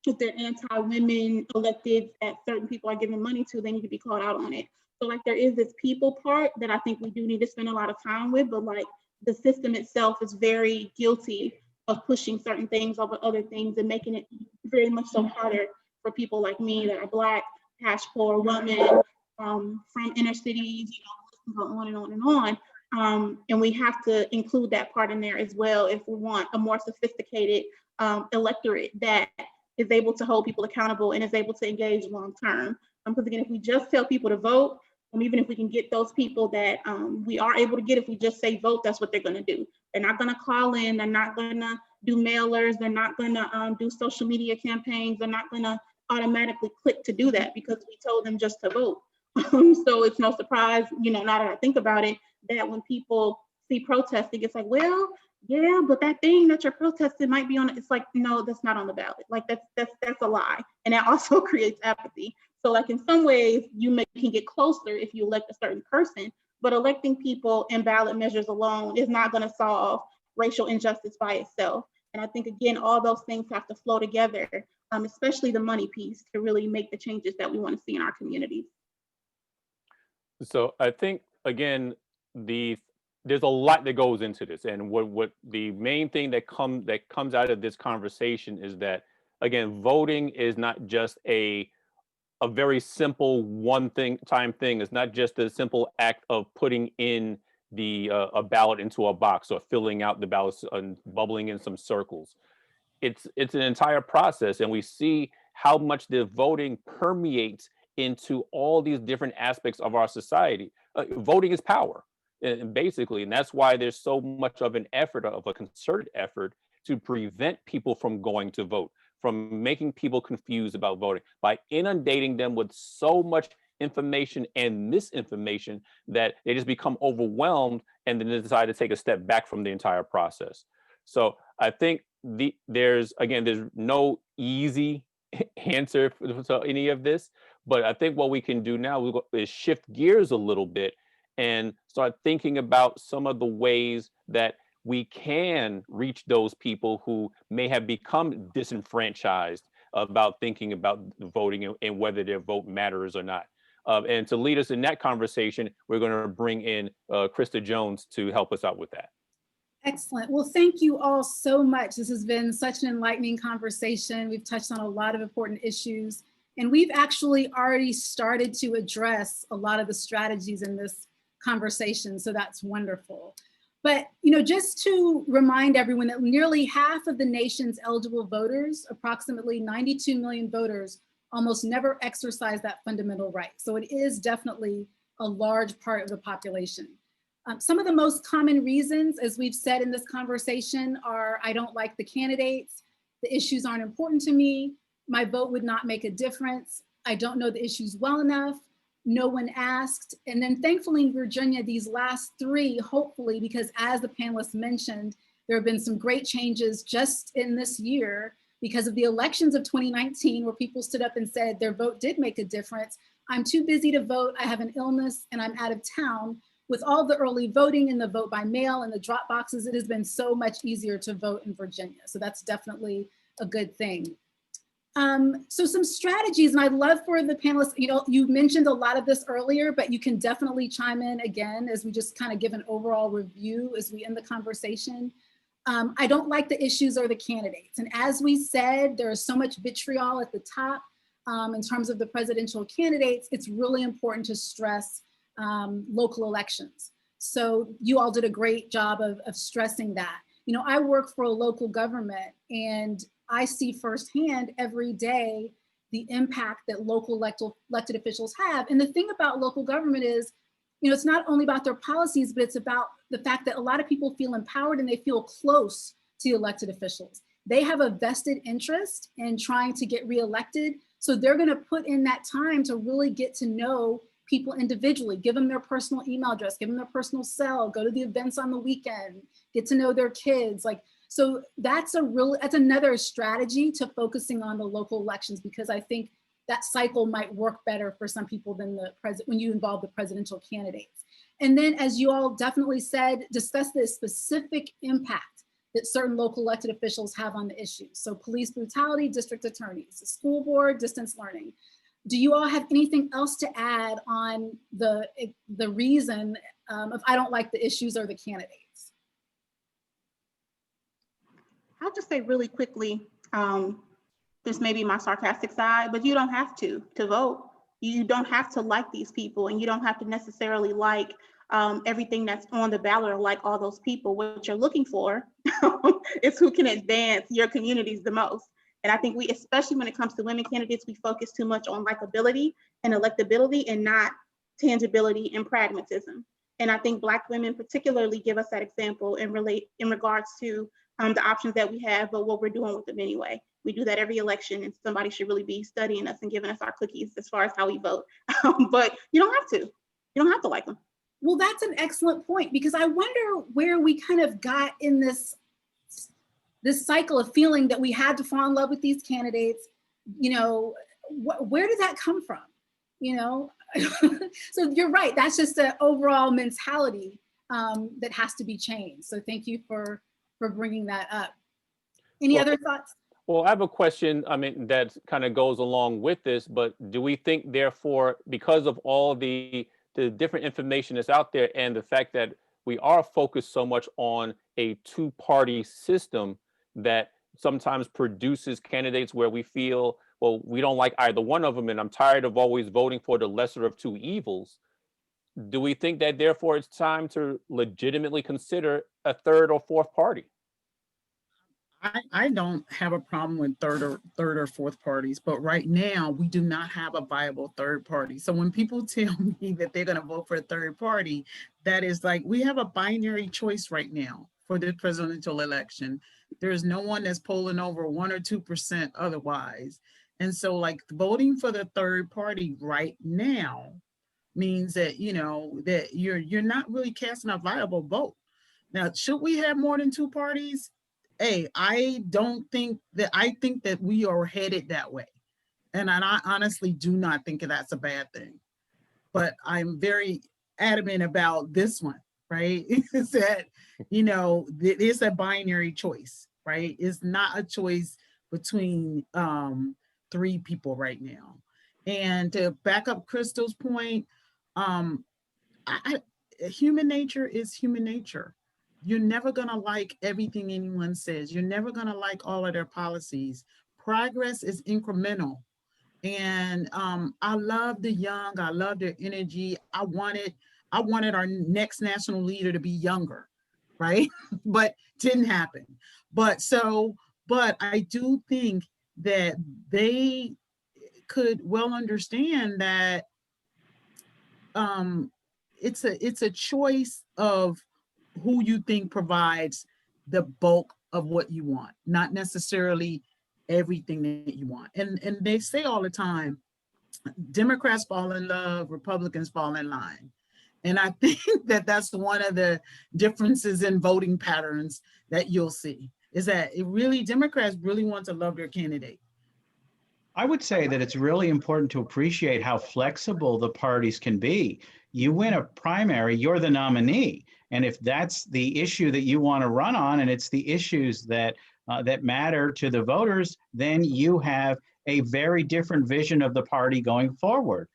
If they're anti-women elected that certain people are giving money to, they need to be called out on it. So like there is this people part that I think we do need to spend a lot of time with, but like the system itself is very guilty of pushing certain things over other things and making it very much so harder for people like me that are Black, cash poor women, from inner cities, go on and on and on. And we have to include that part in there as well if we want a more sophisticated electorate that is able to hold people accountable and is able to engage long term. Because again, if we just tell people to vote, even if we can get those people that we are able to get, if we just say vote, that's what they're going to do. They're not going to call in. They're not going to do mailers. They're not going to do social media campaigns. They're not going to automatically click to do that because we told them just to vote. So it's no surprise, now that I think about it, that when people see protesting, it's like, well, yeah, but that thing that you're protesting might be on it. It's like, no, that's not on the ballot. Like that's a lie. And that also creates apathy. So like in some ways you can get closer if you elect a certain person, but electing people and ballot measures alone is not going to solve racial injustice by itself. And I think, again, all those things have to flow together especially the money piece, to really make the changes that we want to see in our communities. So I think, again, there's a lot that goes into this, and what the main thing that comes out of this conversation is that, again, voting is not just a very simple time thing. It's not just a simple act of putting in a ballot into a box or filling out the ballots and bubbling in some circles. It's an entire process, and we see how much the voting permeates into all these different aspects of our society. Voting is power, and basically, and that's why there's so much of an effort, of a concerted effort, to prevent people from going to vote, from making people confused about voting, by inundating them with so much information and misinformation that they just become overwhelmed and then they decide to take a step back from the entire process. So I think there's no easy answer to any of this, but I think what we can do now is shift gears a little bit and start thinking about some of the ways that we can reach those people who may have become disenfranchised about thinking about voting and whether their vote matters or not. And to lead us in that conversation, we're going to bring in Krista Jones to help us out with that. Excellent. Well, thank you all so much. This has been such an enlightening conversation. We've touched on a lot of important issues, and we've actually already started to address a lot of the strategies in this conversation. So that's wonderful. But, just to remind everyone that nearly half of the nation's eligible voters, approximately 92 million voters, almost never exercise that fundamental right. So it is definitely a large part of the population. Some of the most common reasons, as we've said in this conversation, are I don't like the candidates, the issues aren't important to me, my vote would not make a difference, I don't know the issues well enough, no one asked. And then thankfully in Virginia, these last three, hopefully, because as the panelists mentioned, there have been some great changes just in this year because of the elections of 2019, where people stood up and said their vote did make a difference. I'm too busy to vote, I have an illness, and I'm out of town. With all the early voting and the vote by mail and the drop boxes, it has been so much easier to vote in Virginia. So that's definitely a good thing. So some strategies, and I'd love for the panelists, you mentioned a lot of this earlier, but you can definitely chime in again as we just kind of give an overall review as we end the conversation. I don't like the issues or the candidates. And as we said, there is so much vitriol at the top in terms of the presidential candidates. It's really important to stress local elections. So you all did a great job of stressing that. I work for a local government, and I see firsthand every day the impact that local elected officials have. And the thing about local government is, it's not only about their policies, but it's about the fact that a lot of people feel empowered and they feel close to the elected officials. They have a vested interest in trying to get reelected. So they're going to put in that time to really get to know people individually, give them their personal email address, give them their personal cell, go to the events on the weekend, get to know their kids. So that's another strategy to focusing on the local elections, because I think that cycle might work better for some people than when you involve the presidential candidates. And then, as you all definitely said, discuss the specific impact that certain local elected officials have on the issues. So police brutality, district attorneys, the school board, distance learning. Do you all have anything else to add on the reason of I don't like the issues or the candidates? I'll just say really quickly, this may be my sarcastic side, but you don't have to vote. You don't have to like these people, and you don't have to necessarily like everything that's on the ballot or like all those people. What you're looking for is who can advance your communities the most. And I think especially when it comes to women candidates, we focus too much on likability and electability and not tangibility and pragmatism. And I think Black women particularly give us that example in regards to the options that we have, but what we're doing with them anyway. We do that every election, and somebody should really be studying us and giving us our cookies as far as how we vote. But you don't have to. You don't have to like them. Well, that's an excellent point, because I wonder where we kind of got in this cycle of feeling that we had to fall in love with these candidates. Where did that come from? So you're right, that's just an overall mentality that has to be changed. So thank you for bringing that up. Any other thoughts? Well, I have a question, I mean, that kind of goes along with this, but do we think therefore, because of all the different information that's out there and the fact that we are focused so much on a two-party system that sometimes produces candidates where we feel, well, we don't like either one of them, and I'm tired of always voting for the lesser of two evils. Do we think that therefore it's time to legitimately consider a third or fourth party? I don't have a problem with third or fourth parties, but right now we do not have a viable third party. So when people tell me that they're going to vote for a third party, that is like, we have a binary choice right now for the presidential election. There is no one that's polling over 1 or 2% otherwise. And so like voting for the third party right now means that, you know, that you're not really casting a viable vote. Now, should we have more than two parties? Hey, I think that we are headed that way. And I honestly do not think that's a bad thing. But I'm very adamant about this one, right? Is that, you know, it's a binary choice, right? It's not a choice between three people right now. And to back up Crystal's point, I human nature is human nature. You're never going to like everything anyone says. You're never going to like all of their policies. Progress is incremental. And I love the young. I love their energy. I wanted our next national leader to be younger, right? But didn't happen. But I do think that they could well understand that it's a choice of who you think provides the bulk of what you want, not necessarily everything that you want. And they say all the time, Democrats fall in love, Republicans fall in line. And I think that that's one of the differences in voting patterns that you'll see, is that Democrats really want to love their candidate. I would say that it's really important to appreciate how flexible the parties can be. You win a primary, you're the nominee. And if that's the issue that you want to run on, and it's the issues that matter to the voters, then you have a very different vision of the party going forward.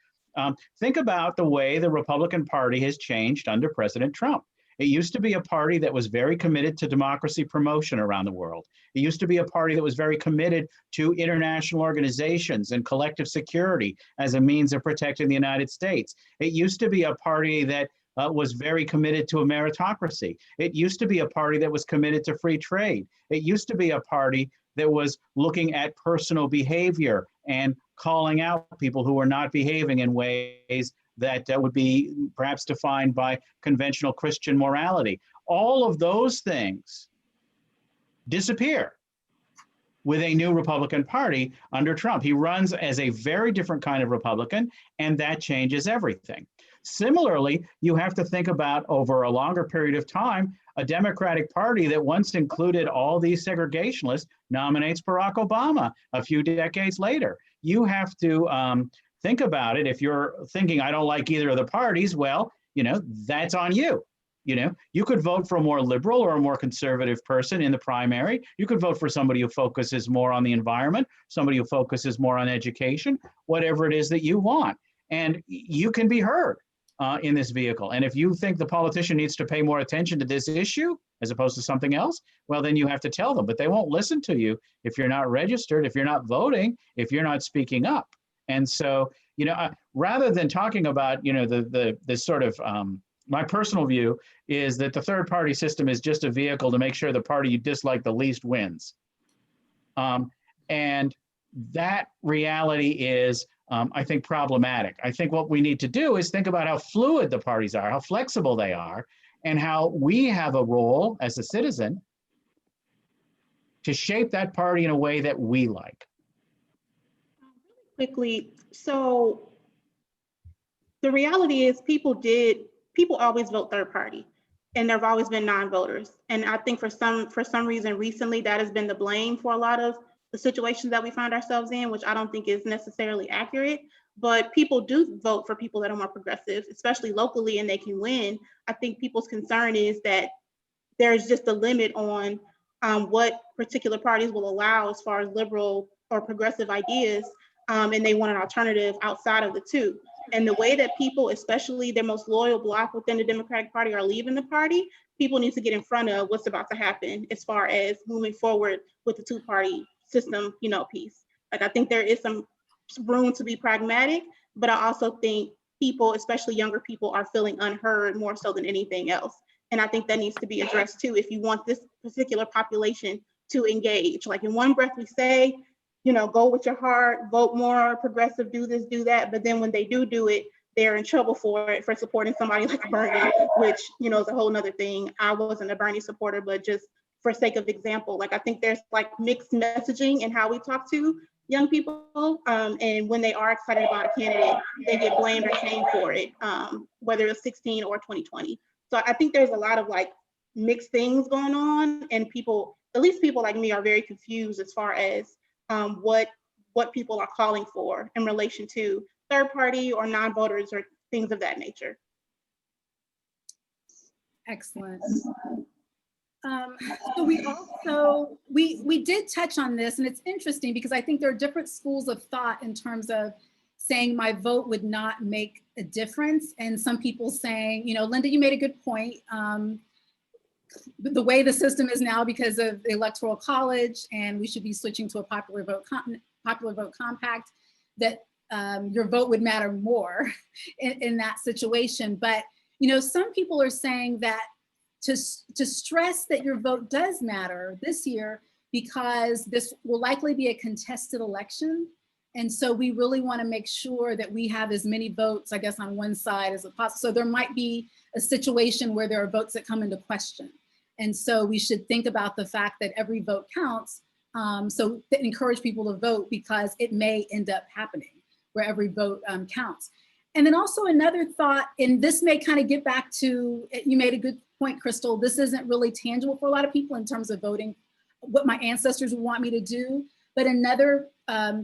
Think about the way the Republican Party has changed under President Trump. It used to be a party that was very committed to democracy promotion around the world. It used to be a party that was very committed to international organizations and collective security as a means of protecting the United States. It used to be a party that was very committed to a meritocracy. It used to be a party that was committed to free trade. It used to be a party that was looking at personal behavior and calling out people who were not behaving in ways that would be perhaps defined by conventional Christian morality. All of those things disappear with a new Republican Party under Trump. He runs as a very different kind of Republican, and that changes everything. Similarly, you have to think about, over a longer period of time, a Democratic Party that once included all these segregationists nominates Barack Obama a few decades later. You have to think about it. If you're thinking, I don't like either of the parties, well, that's on you. You could vote for a more liberal or a more conservative person in the primary. You could vote for somebody who focuses more on the environment, somebody who focuses more on education, whatever it is that you want. And you can be heard in this vehicle. And if you think the politician needs to pay more attention to this issue as opposed to something else, well, then you have to tell them. But they won't listen to you if you're not registered, if you're not voting, if you're not speaking up. And so, rather than talking about, the sort of, my personal view is that the third party system is just a vehicle to make sure the party you dislike the least wins. And that reality is, I think, problematic. I think what we need to do is think about how fluid the parties are, how flexible they are, and how we have a role as a citizen to shape that party in a way that we like. Quickly, so the reality is people always vote third party, and there have always been non-voters. And I think for some reason recently that has been the blame for a lot of the situations that we find ourselves in, which I don't think is necessarily accurate. But people do vote for people that are more progressive, especially locally, and they can win. I think people's concern is that there's just a limit on what particular parties will allow as far as liberal or progressive ideas, and they want an alternative outside of the two. And the way that people, especially their most loyal bloc within the Democratic Party, are leaving the party, people need to get in front of what's about to happen as far as moving forward with the two-party system, piece. Like, I think there is some room to be pragmatic, but I also think people, especially younger people, are feeling unheard more so than anything else. And I think that needs to be addressed too, if you want this particular population to engage. Like, in one breath we say, go with your heart, vote more progressive, do this, do that. But then when they do it, they're in trouble for it, for supporting somebody like Bernie, which, is a whole nother thing. I wasn't a Bernie supporter, but just for sake of example, like, I think there's like mixed messaging in how we talk to young people. And when they are excited about a candidate, they get blamed or shamed for it, whether it's 16 or 2020. So I think there's a lot of like mixed things going on, and people, at least people like me, are very confused as far as what people are calling for in relation to third party or non-voters or things of that nature. Excellent. So we also, we did touch on this, and it's interesting because I think there are different schools of thought in terms of saying my vote would not make a difference. And some people saying, Linda, you made a good point. The way the system is now because of the Electoral College, and we should be switching to a popular vote compact, that your vote would matter more in that situation. But some people are saying that to stress that your vote does matter this year, because this will likely be a contested election. And so we really want to make sure that we have as many votes, I guess, on one side as possible. So there might be a situation where there are votes that come into question. And so we should think about the fact that every vote counts. So that encourage people to vote, because it may end up happening where every vote counts. And then also another thought, and this may kind of get back to, you made a good point, Crystal, this isn't really tangible for a lot of people in terms of voting, what my ancestors would want me to do. But another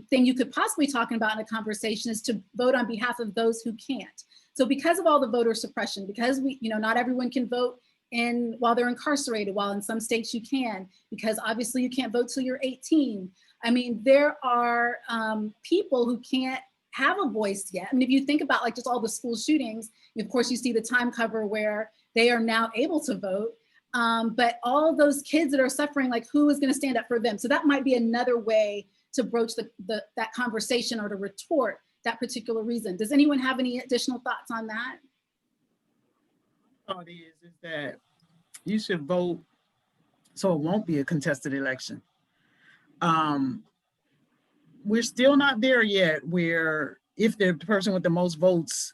thing you could possibly talk about in a conversation is to vote on behalf of those who can't. So because of all the voter suppression, because not everyone can vote while they're incarcerated, while in some states you can, because obviously you can't vote till you're 18. I mean, there are people who can't have a voice yet. I mean, if you think about like just all the school shootings, of course you see the time cover where they are now able to vote. But all those kids that are suffering, like, who is going to stand up for them? So that might be another way to broach that conversation or to retort that particular reason. Does anyone have any additional thoughts on that? Thought is that you should vote so it won't be a contested election. We're still not there yet where if the person with the most votes,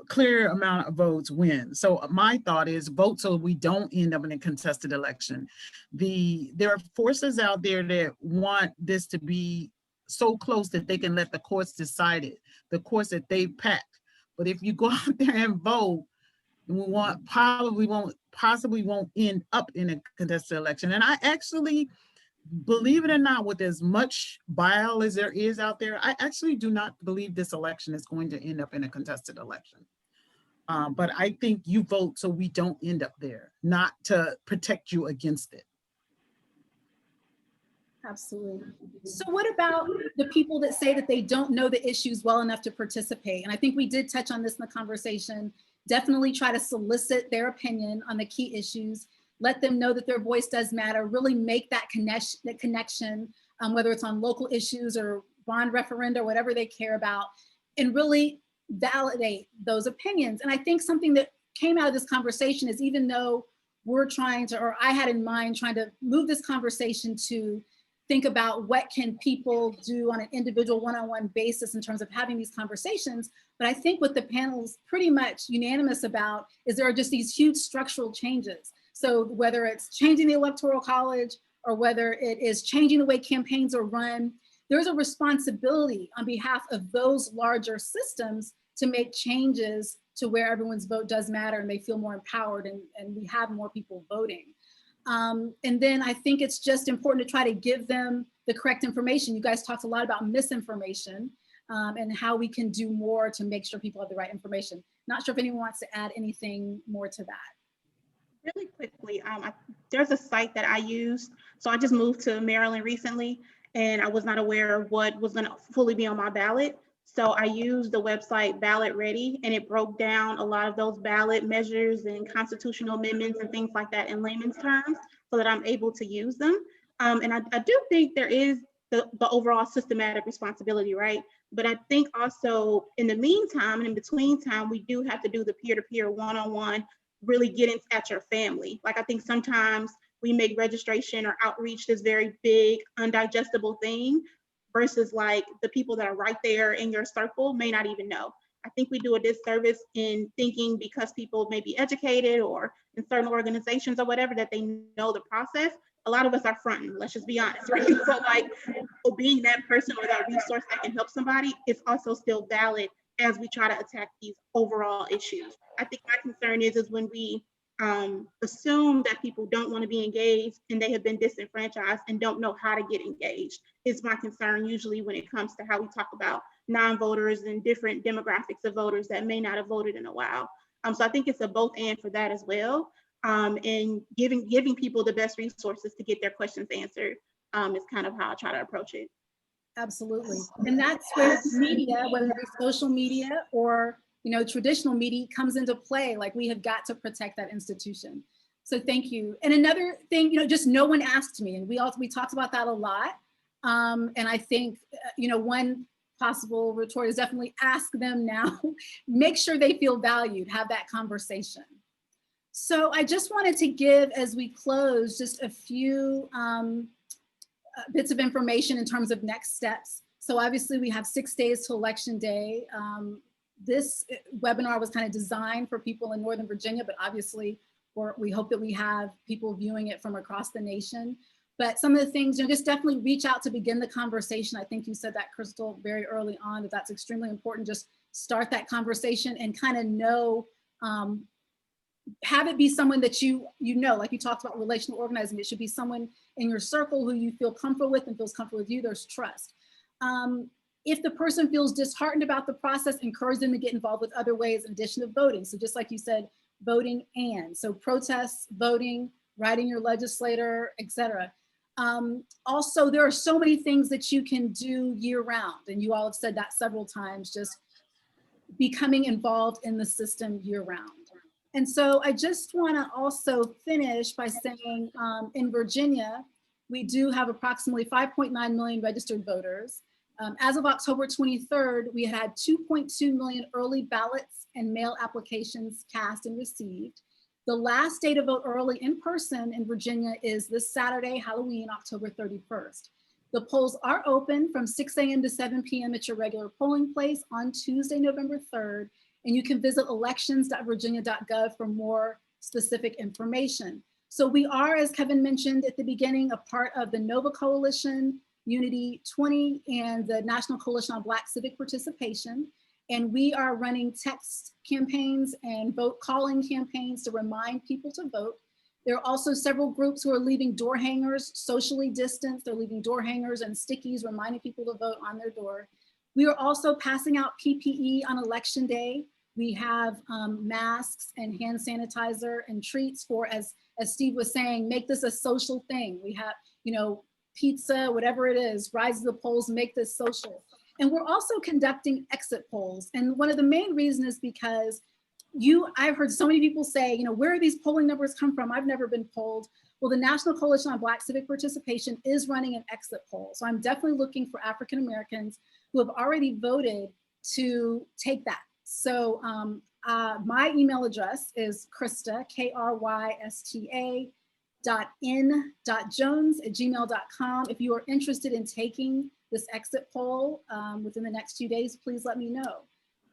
clear amount of votes win. So my thought is vote so we don't end up in a contested election. There are forces out there that want this to be so close that they can let the courts decide it, the courts that they packed. But if you go out there and vote, we possibly won't end up in a contested election. And I actually, believe it or not, with as much bile as there is out there, I actually do not believe this election is going to end up in a contested election. But I think you vote so we don't end up there, not to protect you against it. Absolutely. So what about the people that say that they don't know the issues well enough to participate? And I think we did touch on this in the conversation. Definitely try to solicit their opinion on the key issues. Let them know that their voice does matter. Really make that connection, whether it's on local issues or bond referenda, whatever they care about, and really validate those opinions. And I think something that came out of this conversation is, even though we're trying to, or I had in mind trying to move this conversation to think about what can people do on an individual one-on-one basis in terms of having these conversations. But I think what the panel is pretty much unanimous about is there are just these huge structural changes. So whether it's changing the Electoral College or whether it is changing the way campaigns are run, there's a responsibility on behalf of those larger systems to make changes to where everyone's vote does matter and they feel more empowered and we have more people voting. And then I think it's just important to try to give them the correct information. You guys talked a lot about misinformation and how we can do more to make sure people have the right information. Not sure if anyone wants to add anything more to that. Really quickly, there's a site that I used. So I just moved to Maryland recently, and I was not aware of what was going to fully be on my ballot. So I used the website Ballot Ready, and it broke down a lot of those ballot measures and constitutional amendments and things like that in layman's terms, so that I'm able to use them. And I do think there is the overall systematic responsibility, right? But I think also in the meantime and in between time, we do have to do the peer-to-peer, one-on-one, really getting at your family. Like, I think sometimes we make registration or outreach this very big, undigestible thing, versus like the people that are right there in your circle may not even know. I think we do a disservice in thinking because people may be educated or in certain organizations or whatever, that they know the process. A lot of us are fronting, let's just be honest, right? So like, being that person or that resource that can help somebody is also still valid as we try to attack these overall issues. I think my concern is when we assume that people don't want to be engaged and they have been disenfranchised and don't know how to get engaged, is my concern usually when it comes to how we talk about non-voters and different demographics of voters that may not have voted in a while. So I think it's a both and for that as well. And giving people the best resources to get their questions answered is kind of how I try to approach it. Absolutely. And that's where media, whether it be social media or traditional media, comes into play. Like, we have got to protect that institution. So thank you. And another thing, just no one asked me, and we talked about that a lot. And I think, one possible retort is definitely ask them now. Make sure they feel valued, have that conversation. So I just wanted to give, as we close, just a few bits of information in terms of next steps. So obviously we have 6 days to Election Day. This webinar was kind of designed for people in Northern Virginia, but obviously we hope that we have people viewing it from across the nation. But some of the things, just definitely reach out to begin the conversation. I think you said that, Crystal, very early on, that's extremely important. Just start that conversation and kind of know, have it be someone that you know, like you talked about relational organizing. It should be someone in your circle who you feel comfortable with and feels comfortable with you. There's trust. If the person feels disheartened about the process, encourage them to get involved with other ways in addition to voting. So just like you said, voting so protests, voting, writing your legislator, etc. Also, there are so many things that you can do year round, and you all have said that several times, just becoming involved in the system year round. And so I just want to also finish by saying in Virginia, we do have approximately 5.9 million registered voters. As of October 23rd, we had 2.2 million early ballots and mail applications cast and received. The last day to vote early in person in Virginia is this Saturday, Halloween, October 31st. The polls are open from 6 a.m. to 7 p.m. at your regular polling place on Tuesday, November 3rd. And you can visit elections.virginia.gov for more specific information. So we are, as Kevin mentioned at the beginning, a part of the NOVA Coalition, Unity 20, and the National Coalition on Black Civic Participation. And we are running text campaigns and vote calling campaigns to remind people to vote. There are also several groups who are leaving door hangers, socially distanced. They're leaving door hangers and stickies reminding people to vote on their door. We are also passing out PPE on Election Day. We have masks and hand sanitizer and treats for, as Steve was saying, make this a social thing. We have, pizza, whatever it is, rise to the polls, make this social. And we're also conducting exit polls. And one of the main reasons is because I've heard so many people say, where are these polling numbers come from? I've never been polled. Well, the National Coalition on Black Civic Participation is running an exit poll. So I'm definitely looking for African Americans who have already voted to take that. So my email address is Krysta, Krysta, .n.jones@gmail.com. If you are interested in taking this exit poll within the next few days, please let me know.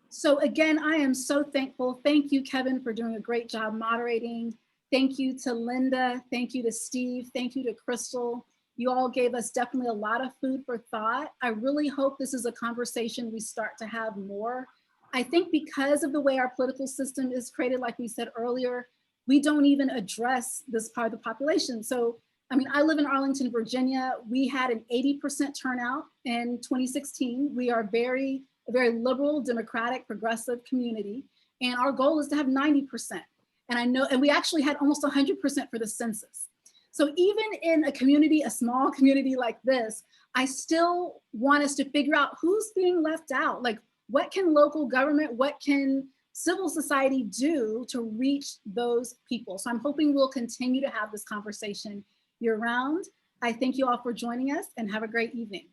So again, I am so thankful. Thank you, Kevin, for doing a great job moderating. Thank you to Linda. Thank you to Steve. Thank you to Crystal. You all gave us definitely a lot of food for thought. I really hope this is a conversation we start to have more. I think because of the way our political system is created, like we said earlier, we don't even address this part of the population. So, I live in Arlington, Virginia. We had an 80% turnout in 2016. We are a very liberal, democratic, progressive community. And our goal is to have 90%. And we actually had almost 100% for the census. So even in a community, a small community like this, I still want us to figure out who's being left out. Like, what can local government, what can civil society do to reach those people? So I'm hoping we'll continue to have this conversation year round. I thank you all for joining us and have a great evening.